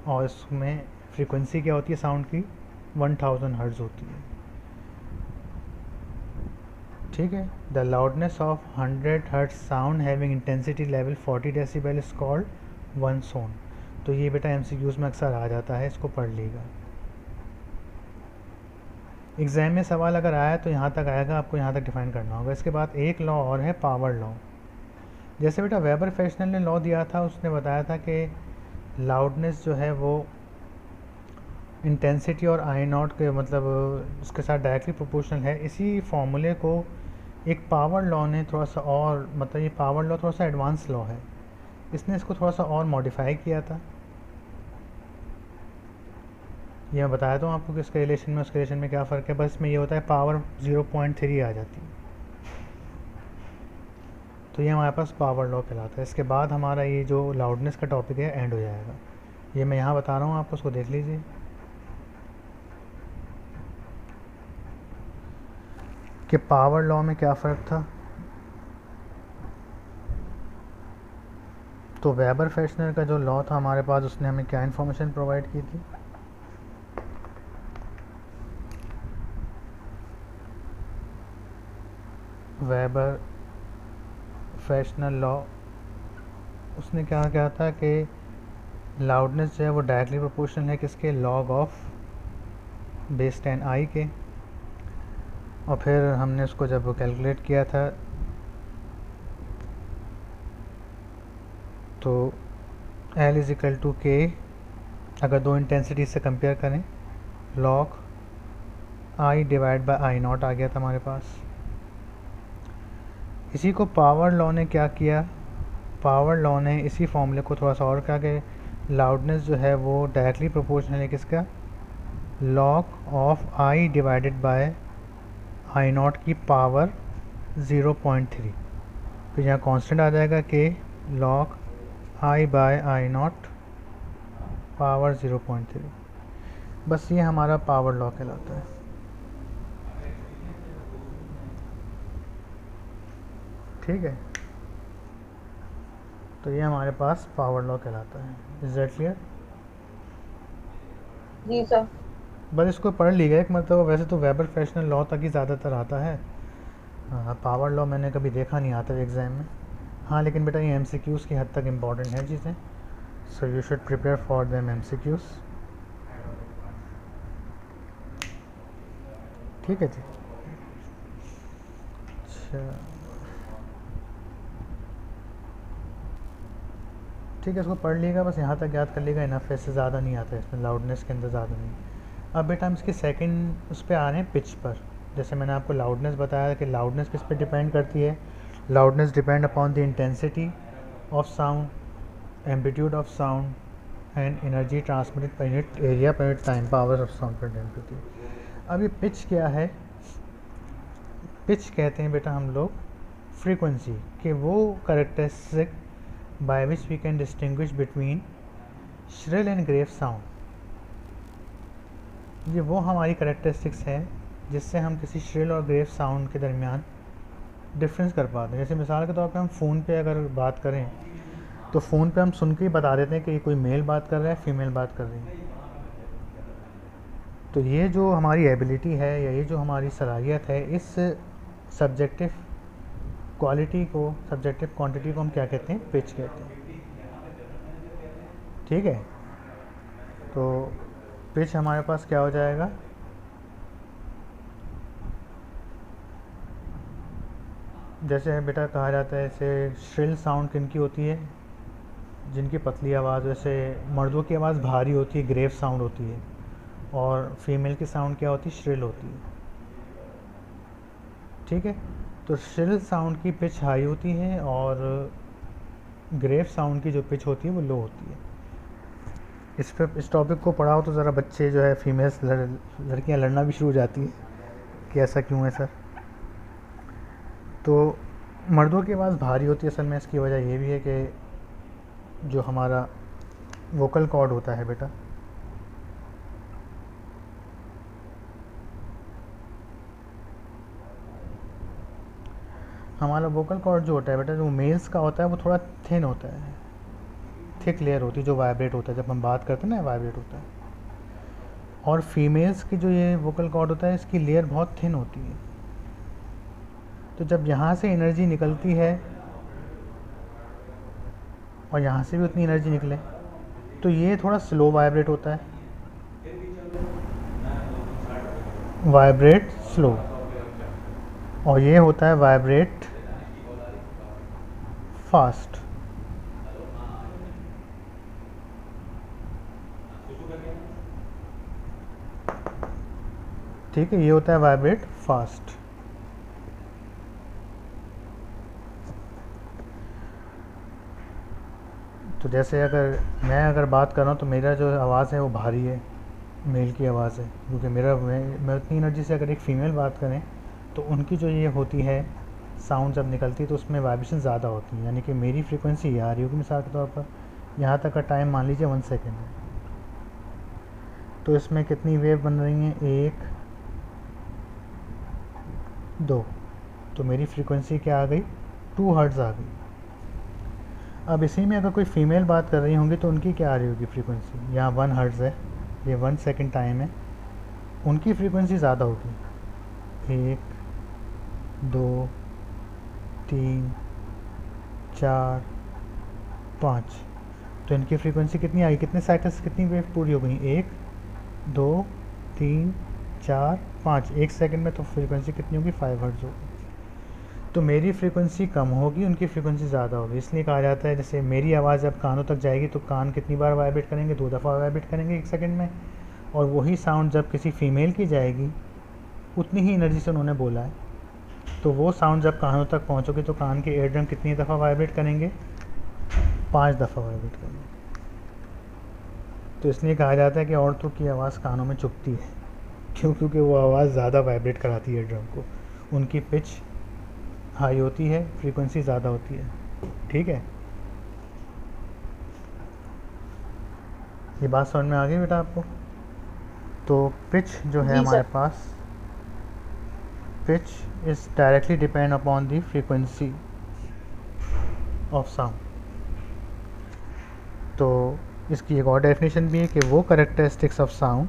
S1: और इसमें फ्रीक्वेंसी क्या होती है साउंड की 1000 हर्ट्ज़ होती है। ठीक है, the loudness of 100 hertz sound having intensity level 40 decibel is called 1 सोन। तो ये बेटा एमसीक्यूज में अक्सर आ जाता है, इसको पढ़ लीजिएगा। एग्ज़ाम में सवाल अगर आया तो यहाँ तक आएगा, आपको यहाँ तक डिफाइन करना होगा। इसके बाद एक लॉ और है, पावर लॉ। जैसे बेटा वेबर फेशनल ने लॉ दिया था, उसने बताया था कि लाउडनेस जो है वो इंटेंसिटी और आई नॉट के मतलब उसके साथ डायरेक्टली प्रोपोर्शनल है। इसी फॉर्मूले को एक पावर लॉ ने थोड़ा सा और, मतलब ये पावर लॉ थोड़ा सा एडवांस लॉ है, इसने इसको थोड़ा सा और मॉडिफाई किया था। ये मैं बताया था आपको कि इसके रिलेशन में उसके रिलेशन में क्या फ़र्क है। बस में ये होता है पावर 0.3 आ जाती है, तो ये हमारे पास पावर लॉ कहलाता है। इसके बाद हमारा ये जो लाउडनेस का टॉपिक है एंड हो जाएगा। ये मैं यहाँ बता रहा हूँ आपको, उसको देख लीजिए। कि पावर लॉ में क्या फ़र्क था। तो वेबर फेशनर का जो लॉ था हमारे पास, उसने हमें क्या इन्फॉर्मेशन प्रोवाइड की थी। वेबर फेशनल लॉ, उसने क्या कहा था कि लाउडनेस जो है वो डायरेक्टली प्रोपोर्शनल है किसके, लॉग ऑफ बेस 10 आई के। और फिर हमने उसको जब कैलकुलेट किया था तो L इज इक्वल टू के, अगर दो इंटेंसिटी से कंपेयर करें, log I divide by I naught आ गया था हमारे पास। इसी को पावर लॉ ने क्या किया, पावर लॉ ने इसी फॉर्मूले को थोड़ा सा और कहा कि लाउडनेस जो है वो डायरेक्टली प्रोपोर्शनल है किसका, log of I divided by I not की पावर 0.3। फिर यहाँ कांस्टेंट आ जाएगा कि log I by I nought power 0.3। बस ये हमारा पावर लॉ कहलाता है। ठीक है, तो ये हमारे पास पावर लॉ कहलाता है। Is that clear?
S2: जी सर।
S1: बस इसको पढ़ लीजिए एक मतलब, वैसे तो वेबर फेशनल लॉ तक ही ज़्यादातर आता है, पावर लॉ मैंने कभी देखा नहीं आता एग्ज़ाम में। हाँ लेकिन बेटा ये एमसीक्यूज़ की हद तक इम्पॉर्टेंट है चीज़ें, so you should prepare for them MCQs. ठीक है जी। अच्छा ठीक है, इसको पढ़ लीजिएगा, बस यहाँ तक याद कर लीजिएगा, इनफ है, इससे ज़्यादा नहीं आता है इसमें, लाउडनेस के अंदर ज़्यादा नहीं। अब बेटा हम इसके सेकंड उस पर आ रहे हैं, पिच पर। जैसे मैंने आपको लाउडनेस बताया कि लाउडनेस किस पे डिपेंड करती है, loudness depend upon the intensity of sound, amplitude of sound and energy transmitted per unit area per unit time, power of sound पर डेंसिटी। अब ये पिच क्या है, पिच कहते हैं बेटा हम लोग फ्रीक्वेंसी के वो characteristic by which we can distinguish between shrill and grave sound. ये वो हमारी करेक्टरिस्टिक्स है जिससे हम किसी श्रिल और ग्रेव साउंड के दरमियान डिफरेंस कर पाते हैं। जैसे मिसाल के तौर पे हम फ़ोन पे अगर बात करें तो फ़ोन पे हम सुन के ही बता देते हैं कि ये कोई मेल बात कर रहा है, फीमेल बात कर रही है। तो ये जो हमारी एबिलिटी है या ये जो हमारी सलाहियत है, इस सब्जेक्टिव क्वालिटी को, सब्जेक्टिव क्वांटिटी को हम क्या कहते हैं, पिच कहते हैं। ठीक है, तो पिच हमारे पास क्या हो जाएगा, जैसे बेटा कहा जाता है, ऐसे श्रिल साउंड किन की होती है, जिनकी पतली आवाज़, जैसे मर्दों की आवाज़ भारी होती है, ग्रेव साउंड होती है, और फीमेल की साउंड क्या होती है, श्रिल होती है। ठीक है, तो श्रिल साउंड की पिच हाई होती है और ग्रेव साउंड की जो पिच होती है वो लो होती है। इस टॉपिक को पढ़ाओ तो ज़रा बच्चे जो है फीमेल्स लड़कियां लड़ना भी शुरू हो जाती है कि ऐसा क्यों है सर। तो मर्दों की आवाज़ भारी होती है, असल में इसकी वजह ये भी है कि जो हमारा वोकल कॉर्ड होता है बेटा, हमारा वोकल कॉर्ड जो होता है बेटा, जो मेल्स का होता है वो थोड़ा थिन होता है, थिक लेयर होती है जो वाइब्रेट होता है, जब हम बात करते हैं ना वाइब्रेट होता है। और फीमेल्स की जो ये वोकल कॉर्ड होता है इसकी लेयर बहुत थिन होती है। तो जब यहाँ से एनर्जी निकलती है और यहाँ से भी उतनी एनर्जी निकले तो ये थोड़ा स्लो वाइब्रेट होता है, वाइब्रेट स्लो, और ये होता है वाइब्रेट फास्ट। ठीक है, ये होता है वाइब्रेट फास्ट। तो जैसे अगर बात कर रहा हूँ तो मेरा जो आवाज़ है वो भारी है, मेल की आवाज़ है, क्योंकि मैं उतनी एनर्जी से अगर एक फ़ीमेल बात करें तो उनकी जो ये होती है साउंड जब निकलती है तो उसमें वाइब्रेशन ज़्यादा होती है, यानी कि मेरी फ्रीक्वेंसी ये आ रही होगी मिसाल के तौर पर, यहाँ तक का टाइम मान लीजिए 1 सेकेंड है, तो इसमें कितनी वेव बन रही हैं, 1 2, तो मेरी फ्रीक्वेंसी क्या आ गई, 2 हर्ट्ज़ आ गई। अब इसी में अगर कोई फ़ीमेल बात कर रही होंगी तो उनकी क्या आ रही होगी फ्रीक्वेंसी, यहाँ 1 हर्ट्ज़ है, ये 1 सेकेंड टाइम है, उनकी फ्रीक्वेंसी ज़्यादा होगी, 1 2 3 4 5, तो इनकी फ्रीक्वेंसी कितनी आई, कितने साइकिल्स, कितनी वेव पूरी हो गई, 1 2 3 4 5, 1 सेकेंड में, तो फ्रीक्वेंसी कितनी होगी, 5 हर्ट्ज़ होगी। तो मेरी फ्रीक्वेंसी कम होगी, उनकी फ्रीक्वेंसी ज़्यादा होगी, इसलिए कहा जाता है जैसे मेरी आवाज़ जब कानों तक जाएगी तो कान कितनी बार वाइब्रेट करेंगे, 2 दफ़ा वाइब्रेट करेंगे 1 सेकेंड में, और वही साउंड जब किसी फ़ीमेल की जाएगी उतनी ही एनर्जी से उन्होंने बोला है, तो वो साउंड जब कानों तक पहुँचोगी तो कान के एयर ड्रम कितनी दफ़ा वाइब्रेट करेंगे, 5 दफ़ा वाइब्रेट करेंगे। तो इसलिए कहा जाता है कि औरतों की आवाज़ कानों में चुभती है, क्योंकि वो आवाज़ ज़्यादा वाइब्रेट कराती है ड्रम को, उनकी पिच हाई होती है, फ्रीक्वेंसी ज़्यादा होती है। ठीक है, ये बात समझ में आ गई बेटा आपको। तो पिच जो है हमारे पास, pitch is directly depend upon the frequency of sound. तो इसकी एक और डेफिनेशन भी है कि वो characteristics of sound,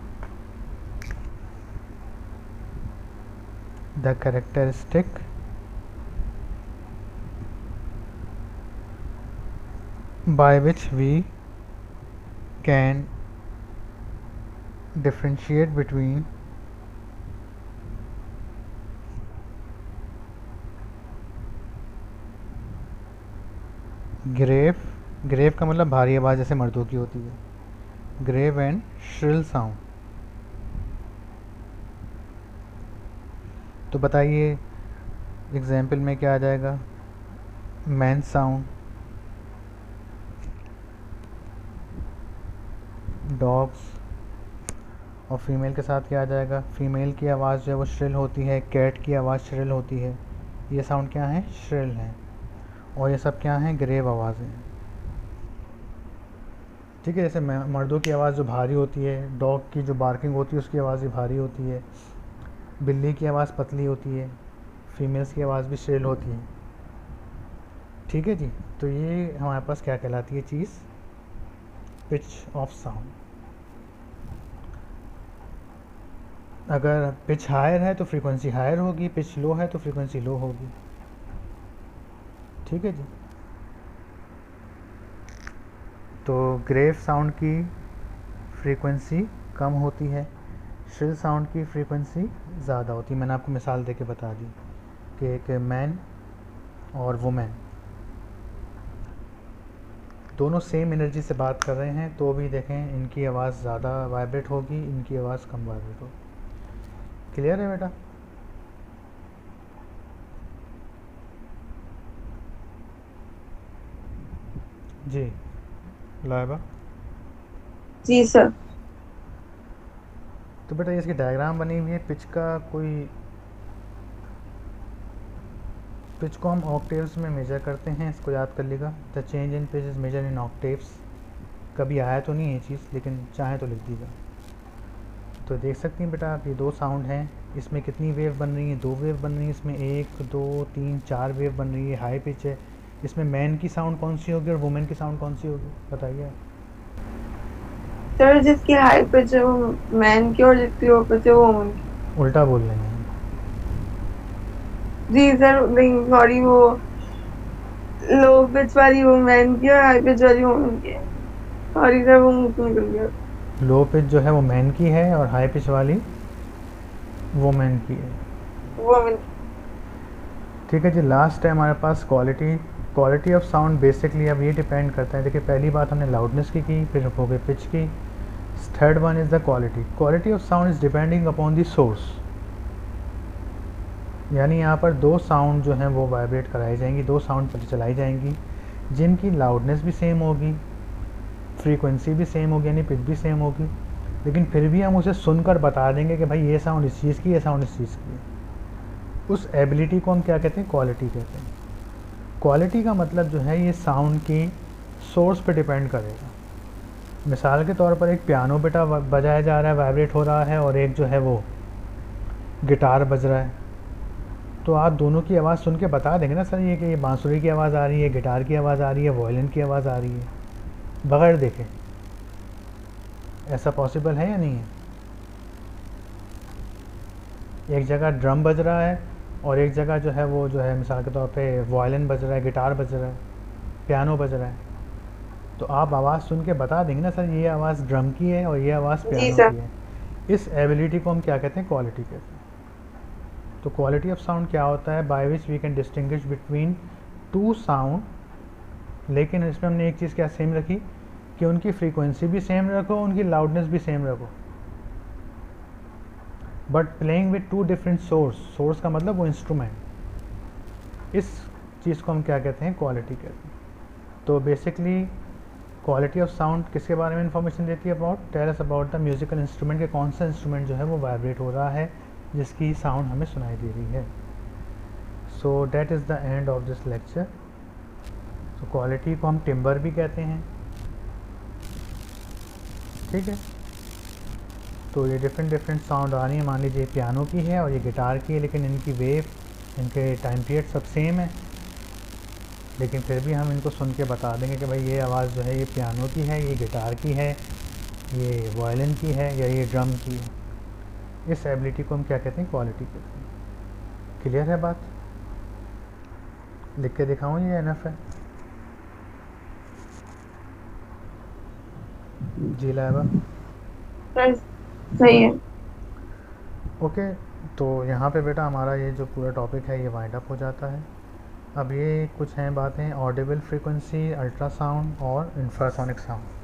S1: the characteristic by which we can differentiate between grave का मतलब भारी आवाज़ जैसे मर्दों की होती है, ग्रेव एंड श्रिल साउंड। तो बताइए एग्जाम्पल में क्या आ जाएगा, मैन साउंड, डॉग्स, और फीमेल के साथ क्या आ जाएगा, फीमेल की आवाज़ जो है वो श्रिल होती है, कैट की आवाज़ श्रिल होती है, ये साउंड क्या है, श्रिल है, और ये सब क्या हैं, ग्रेव आवाज़ें। ठीक है, जैसे मर्दों की आवाज़ जो भारी होती है, डॉग की जो बार्किंग होती है उसकी आवाज़ भी भारी होती है, बिल्ली की आवाज़ पतली होती है, फीमेल्स की आवाज़ भी श्रिल होती है। ठीक है जी, तो ये हमारे पास क्या कहलाती है चीज़, पिच ऑफ साउंड। अगर पिच हायर है तो फ्रीक्वेंसी हायर होगी, पिच लो है तो फ्रीक्वेंसी लो होगी। ठीक है जी, तो ग्रेव साउंड की फ्रीक्वेंसी कम होती है, श्रिल साउंड की फ्रीक्वेंसी ज़्यादा होती है। मैंने आपको मिसाल देके बता दी कि एक मैन और वुमेन, दोनों सेम एनर्जी से बात कर रहे हैं तो भी देखें इनकी आवाज़ ज़्यादा वाइब्रेट होगी, इनकी आवाज़ कम वाइब्रेट होगी। क्लियर है बेटा? जी लाइबा।
S2: जी सर।
S1: तो बेटा ये इसकी डायग्राम बनी हुई है पिच का। पिच को हम ऑक्टेव्स में मेजर करते हैं, इसको याद कर लीजिएगा। The change in pitch is measure in octaves. कभी आया तो नहीं ये चीज़, लेकिन चाहे तो लिख दीजिएगा। तो देख सकती हैं बेटा आप, ये 2 साउंड हैं। इसमें कितनी वेव बन रही है? 2 वेव बन रही है। इसमें 1 2 3 4 वेव बन रही है। हाई पिच है। इसमें मैन की साउंड कौन सी होगी और वुमेन की साउंड कौन सी होगी, बताइए।
S2: सर जिसकी हाई पिच है वो मैन की और जिसकी लो पिच है वो वुमन की।
S1: उल्टा बोल रहे हैं।
S2: जी सर, सॉरी, वो लो पिच वाली वो मैन की और हाई पिच वाली वुमन की है। सॉरी सर, वो मुंह से निकल गया।
S1: लो पिच जो है वो मैन की है और हाई पिच वाली वुमेन की है।
S2: वुमन।
S1: ठीक है जी। लास्ट है हमारे पास क्वालिटी ऑफ साउंड। बेसिकली अब ये डिपेंड करता है, देखिए पहली बात हमने लाउडनेस की, फिर हो गई पिच की। Third one is the quality of sound is depending upon the source. यानी यहाँ पर 2 साउंड जो हैं वो वाइब्रेट कराई जाएंगी, 2 साउंड पता चलाई जाएंगी जिनकी लाउडनेस भी सेम होगी, फ्रीक्वेंसी भी सेम होगी, यानी पिच भी सेम होगी, लेकिन फिर भी हम उसे सुनकर बता देंगे कि भाई ये साउंड इस चीज़ की, ये साउंड इस चीज़ की है। उस एबिलिटी को हम क्या कहते हैं? क्वालिटी कहते हैं। क्वालिटी का मतलब जो है ये साउंड की सोर्स पे डिपेंड करेगा। मिसाल के तौर पर एक पियानो बेटा बजाया जा रहा है, वाइब्रेट हो रहा है, और एक जो है वो गिटार बज रहा है, तो आप दोनों की आवाज़ सुन के बता देंगे ना सर ये कि ये बांसुरी की आवाज़ आ रही है, गिटार की आवाज़ आ रही है, वायलिन की आवाज़ आ रही है, बगैर देखे। ऐसा पॉसिबल है या नहीं है? एक जगह ड्रम बज रहा है और एक जगह जो है वो जो है मिसाल के तौर पे वायलिन बज रहा है, गिटार बज रहा है, पियानो बज रहा है, तो आप आवाज़ सुन के बता देंगे ना सर ये आवाज़ ड्रम की है और ये आवाज़ पियानो की है। इस एबिलिटी को हम क्या कहते हैं? क्वालिटी कहते हैं। तो क्वालिटी ऑफ साउंड क्या होता है? By which we can distinguish between 2 sound, लेकिन इसमें हमने एक चीज़ क्या सेम रखी कि उनकी फ्रीक्वेंसी भी सेम रखो, उनकी लाउडनेस भी सेम रखो, but playing with 2 different source का मतलब वो इंस्ट्रूमेंट। इस चीज़ को हम क्या कहते हैं? क्वालिटी कहते हैं। तो बेसिकली क्वालिटी ऑफ साउंड किसके बारे में इंफॉर्मेशन देती है? Tell us about the musical instrument के कौन सा इंस्ट्रूमेंट जो है वो वाइब्रेट हो रहा है, जिसकी साउंड हमें सुनाई दे रही है। So that is the end of this lecture. तो क्वालिटी को हम टिम्बर भी कहते हैं, ठीक है। तो ये डिफरेंट साउंड आ रही है, मान लीजिए पियानो की है और ये गिटार की है, लेकिन इनकी वेव, इनके टाइम पीरियड सब सेम है, लेकिन फिर भी हम इनको सुन के बता देंगे कि भाई ये आवाज़ जो है ये पियानो की है, ये गिटार की है, ये वायलिन की है, या ये ड्रम की है। इस एबिलिटी को हम क्या कहते हैं? क्वालिटी कहते हैं। क्लियर है बात? लिख के दिखाऊँ ये एनफ है? जी लाइबा।
S2: सही है।
S1: ओके, तो यहाँ पे बेटा हमारा ये जो पूरा टॉपिक है ये वाइंड अप हो जाता है। अब ये कुछ हैं बातें, ऑडिबल फ्रीक्वेंसी, अल्ट्रासाउंड और इंफ्रासोनिक साउंड।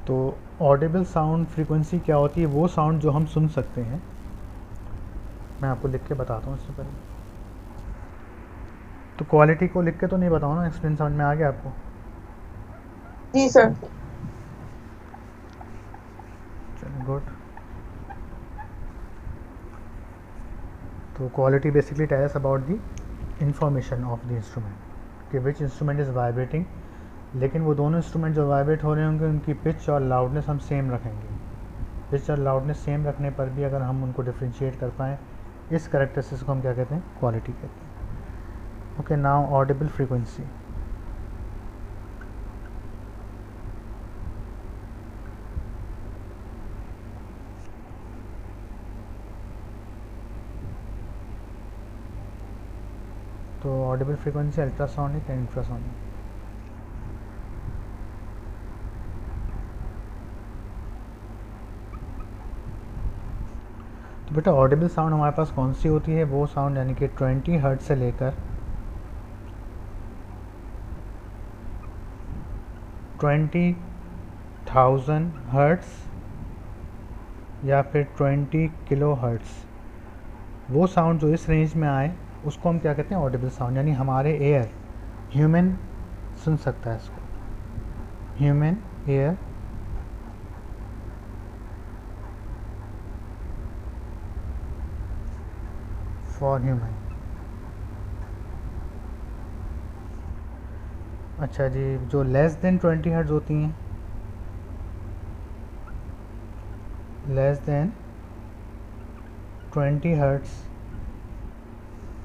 S1: तो ऑडिबल साउंड फ्रीक्वेंसी क्या होती है? वो साउंड जो हम सुन सकते हैं। मैं आपको लिख के बताता हूँ इससे पहले। तो क्वालिटी को लिख के तो नहीं बताऊँ ना, एक्सप्लेन समझ में आ गया आपको?
S2: जी सर।
S1: चलिए गुड। तो quality basically tells about the information of the instrument कि विच इंस्ट्रूमेंट इज़ वाइब्रेटिंग, लेकिन वो दोनों इंस्ट्रूमेंट जो वाइब्रेट हो रहे होंगे उनकी पिच और लाउडनेस हम सेम रखेंगे। पिच और लाउडनेस सेम रखने पर भी अगर हम उनको डिफ्रेंशिएट कर पाएँ, इस कैरेक्टरिस्टिक्स को हम क्या कहते हैं? क्वालिटी कहते हैं। Okay, now audible frequency. तो audible frequency ultrasonic and infrasonic. तो बेटा ऑडिबल साउंड हमारे पास कौन सी होती है? वो साउंड यानी कि 20 हर्ट्ज से लेकर 20,000 हर्ट्स या फिर 20 किलो हर्ट्स, वो साउंड जो इस रेंज में आए उसको हम क्या कहते हैं, ऑडिबल साउंड। यानी हमारे एयर, ह्यूमन सुन सकता है इसको, ह्यूमन एयर फॉर ह्यूमन। अच्छा जी, जो लेस देन 20 हर्ट्ज होती हैं, लेस देन 20 हर्ट्ज,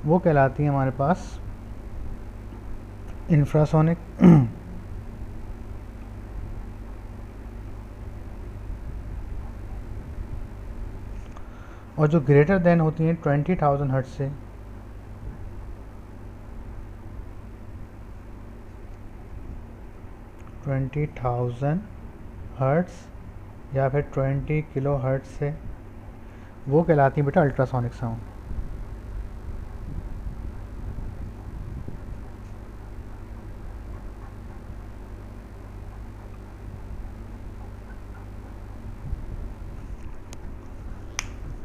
S1: वो कहलाती हैं हमारे पास इंफ्रासोनिक। और जो ग्रेटर देन होती हैं 20,000 हर्ट्ज से, हर्ट्स या फिर 20 किलो हर्ट्ज से, वो कहलाती हैं बेटा अल्ट्रासोनिक साउंड।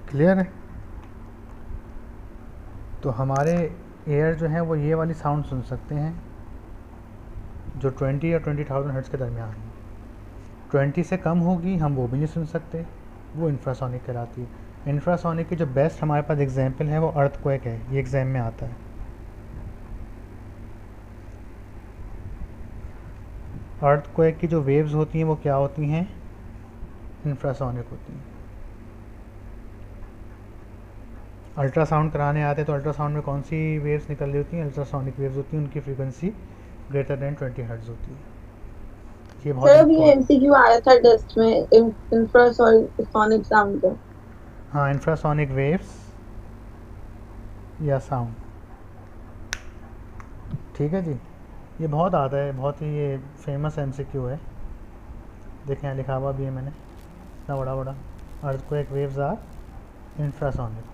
S1: क्लियर है? तो हमारे एयर जो हैं वो ये वाली साउंड सुन सकते हैं जो 20 या 20,000 हर्ट्ज के दरमियान है। 20 से कम होगी हम वो भी नहीं सुन सकते, वो इंफ्रासोनिक कहलाती है। इंफ्रासोनिक की जो बेस्ट हमारे पास एग्जांपल है वो अर्थक्वेक है, ये एग्जाम में आता है। अर्थक्वेक की जो वेव्स होती हैं वो क्या होती हैं, इंफ्रासोनिक होती हैं। अल्ट्रासाउंड कराने आते तो अल्ट्रासाउंड में कौन सी वेव्स निकल रही होती हैं, अल्ट्रासोनिक वेव्स होती हैं, उनकी फ्रीक्वेंसी ग्रेटर देन 20 हर्ट्ज होती है। ये बहुत
S2: सर अभी
S1: इंपॉर्टेंट।
S2: एमसीक्यू आया था टेस्ट में इंफ्रासोनिक साउंड का।
S1: हाँ, इंफ्रासोनिक वेव्स या साउंड, ठीक है जी। ये बहुत आता है, बहुत ही ये फेमस एमसीक्यू है। देखें यहाँ लिखा हुआ भी है मैंने, इतना बड़ा बड़ा, earthquake waves are infrasonic,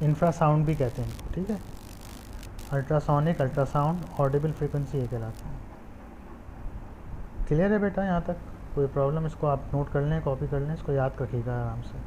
S1: infrasound भी कहते हैं इनको, ठीक है। अल्ट्रासोनिक, अल्ट्रासाउंड, ऑडिबल फ्रीक्वेंसी ये कहलाती है। क्लियर है बेटा यहाँ तक? कोई प्रॉब्लम? इसको आप नोट कर लें, कॉपी कर लें, इसको याद रखिएगा आराम से।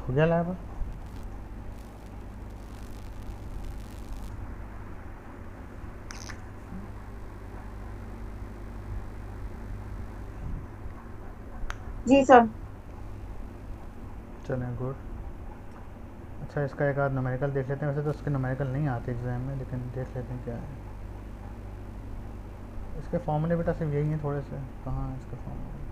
S1: हो गया लाइव?
S2: जी सर।
S1: चलें, गुड। अच्छा, इसका एक आध न्यूमेरिकल देख लेते हैं। वैसे तो इसके न्यूमेरिकल नहीं आते एग्जाम में, लेकिन देख लेते हैं क्या है। इसके फॉर्मूले बेटा सिर्फ यही हैं थोड़े से। कहाँ है इसके फॉर्मूले?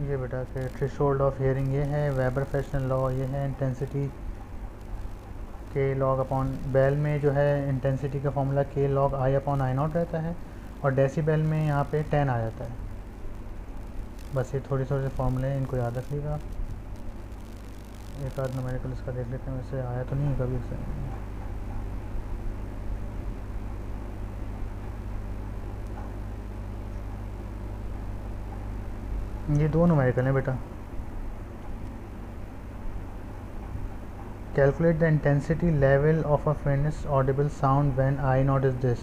S1: ये बेटा कि थ्रेशोल्ड ऑफ हियरिंग ये है, वेबर फ्रेशनल लॉ ये है, इंटेंसिटी के लॉग अपॉन बेल में जो है इंटेंसिटी का फॉर्मूला के log I upon I not रहता है, और डेसीबेल में यहाँ पे 10 आ जाता है। बस ये थोड़े थोड़े फॉर्मूले हैं, इनको याद रखिएगा आप। एक आध न्यूमेरिकल इसका देख लेते हैं, वैसे आया तो नहीं है कभी इससे। ये दो न्यूमेरिकल हैं बेटा। Calculate the intensity level of a finish Audible sound when I not is this.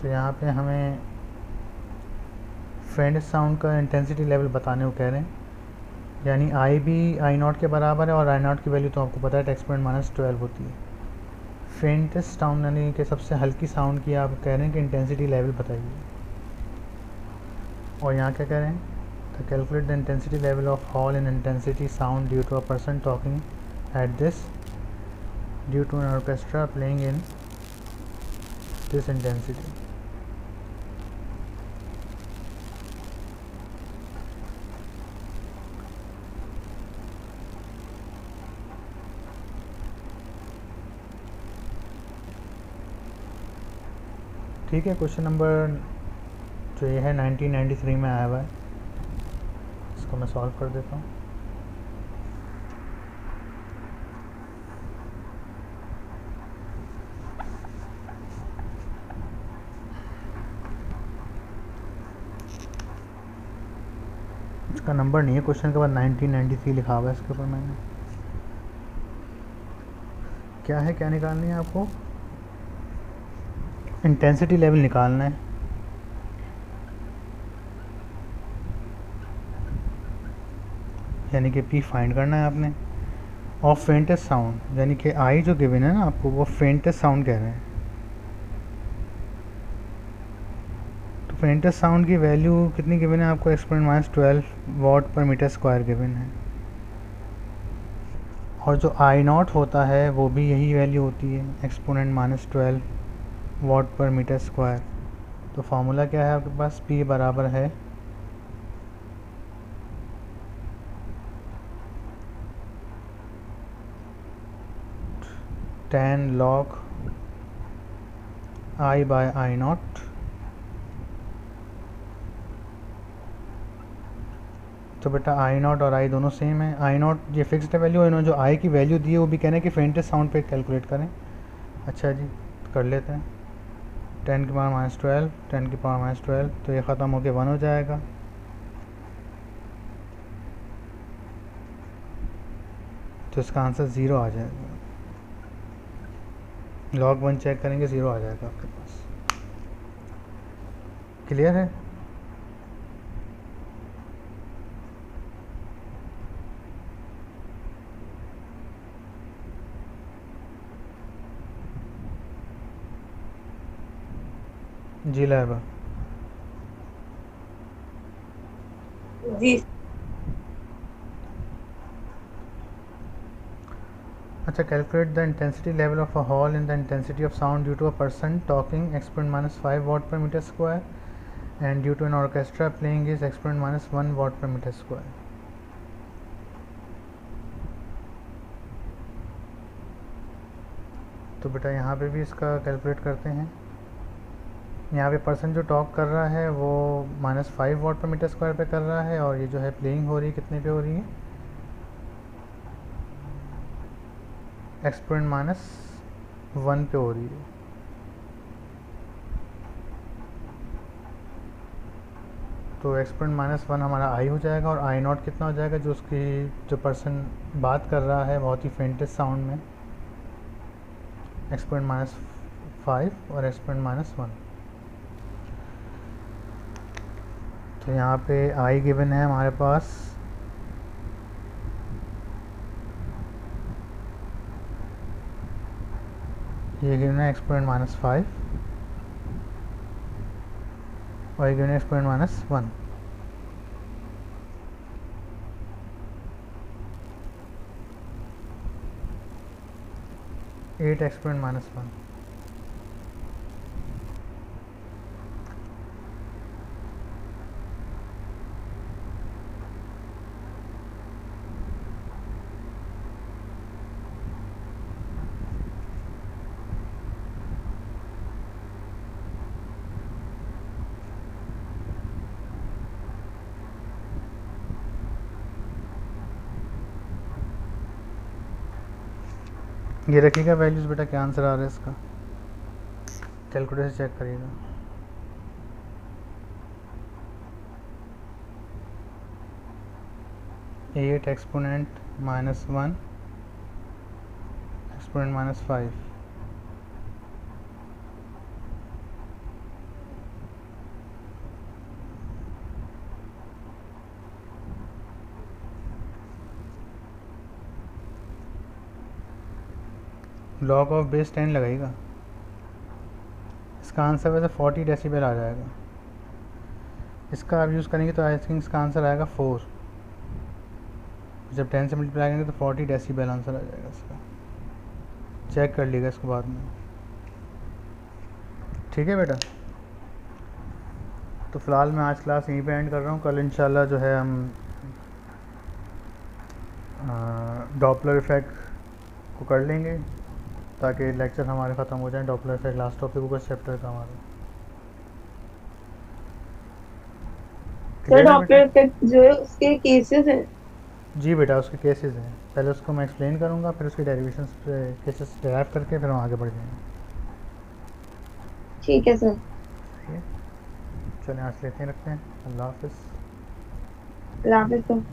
S1: तो यहाँ पे हमें फेंटेस्ट साउंड का इंटेंसिटी लेवल बताने को कह रहे हैं, यानी आई भी आई नॉट के बराबर है और आई नॉट की वैल्यू तो आपको पता है (10⁻12 होती है। फेंटेस्ट साउंड यानी कि सबसे हल्की साउंड की आप कह रहे हैं कि इंटेंसिटी लेवल बताइए, और यहाँ क्या कह रहे हैं, तो calculate the intensity level of hall in intensity sound due to a person talking at this due to an orchestra playing in this intensity. ठीक है, क्वेश्चन नंबर जो ये है 1993 में आया हुआ है, इसको मैं सॉल्व कर देता हूँ। इसका नंबर नहीं है, क्वेश्चन के बाद 1993 लिखा हुआ है इसके ऊपर मैंने। क्या है, क्या निकालनी है आपको, इंटेंसिटी लेवल निकालना है। यानी कि पी फाइंड करना है आपने, और फेंटेस्ट साउंड यानी कि आई जो गिवन है ना आपको, वो फेंटेस्ट साउंड कह रहे हैं। तो फेंटेस्ट साउंड की वैल्यू कितनी गिवन है आपको, (10⁻12 वाट पर मीटर स्क्वायर गिवन है, और जो आई नॉट होता है वो भी यही वैल्यू होती है (10⁻12 वाट पर मीटर स्क्वायर। तो फार्मूला क्या है आपके पास, P बराबर है tan log I by I nought. तो बेटा आई नॉट और आई दोनों सेम है, आई नॉट ये फिक्स्ड वैल्यू है, इन्होंने जो आई की वैल्यू दी है वो भी कहना है कि फेंटेस्ट साउंड पे कैलकुलेट करें। अच्छा जी, कर लेते हैं। 10⁻12 10⁻12, तो ये ख़त्म होके 1 हो जाएगा। तो इसका आंसर 0 आ जाएगा। log 1 चेक करेंगे, 0 आ जाएगा आपके पास। क्लियर है? जी लाइबा।
S2: जी।
S1: अच्छा, calculate the intensity level of a hall in the intensity of sound due to a person talking (10⁻5 watt per metre square and due to an orchestra playing is (10⁻1 watt per metre square. तो बेटा यहाँ पे भी इसका कैलकुलेट करते हैं। यहाँ पे पर्सन जो टॉक कर रहा है वो (-5 वाट पर मीटर स्क्वायर पे कर रहा है, और ये जो है प्लेइंग हो रही है कितने पे हो रही है, (10⁻1 पे हो रही है। तो (10⁻1 हमारा आई हो जाएगा, और आई नॉट कितना हो जाएगा, जो उसकी जो पर्सन बात कर रहा है बहुत ही फेंटेस्ट साउंड में, (10⁻5 और (10⁻1। तो यहाँ पे आई गिवन है हमारे पास ये गिवन है (10⁻5 और ये गिवन है (10⁻1। (8 (10⁻1). ये रखिएगा वैल्यूज़ बेटा, क्या आंसर आ रहा है इसका, कैलकुलेटर से चेक करिएगा। (8 (-1 (-5). लॉग ऑफ बेस 10 लगाइएगा। इसका आंसर वैसे 40 डेसिबल आ जाएगा। इसका आप यूज़ करेंगे तो आई थिंक इसका आंसर आएगा 4। जब 10 से मल्टीप्लाई करेंगे तो 40 डेसिबल आंसर आ जाएगा इसका। चेक कर लीजिएगा इसको बाद में। ठीक है बेटा, तो फ़िलहाल मैं आज क्लास यहीं पे एंड कर रहा हूँ। कल इंशाल्लाह जो है हम डॉपलर इफ़ेक्ट को कर लेंगे ताकि लेक्चर हमारे ख़त्म हो जाए। डॉपलर इफ़ेक्ट लास्ट टॉपिक होगा चैप्टर का हमारा।
S2: सर
S1: क्लियर है बेटा?
S2: डॉपलर इफेक्ट जो है उसके केसेस हैं?
S1: जी बेटा, उसके केसेस हैं। पहले उसको मैं एक्सप्लेन करूँगा, फिर उसके डेरिवेशंस पे केसेस डेराइव करके फिर हम आगे बढ़ जाएंगे।
S2: ठीक है सर।
S1: ठीक है, चलें आज लेते हैं, रखते हैं। अल्लाह हाफ़िज़।
S2: अल्लाह हाफिज़ सर।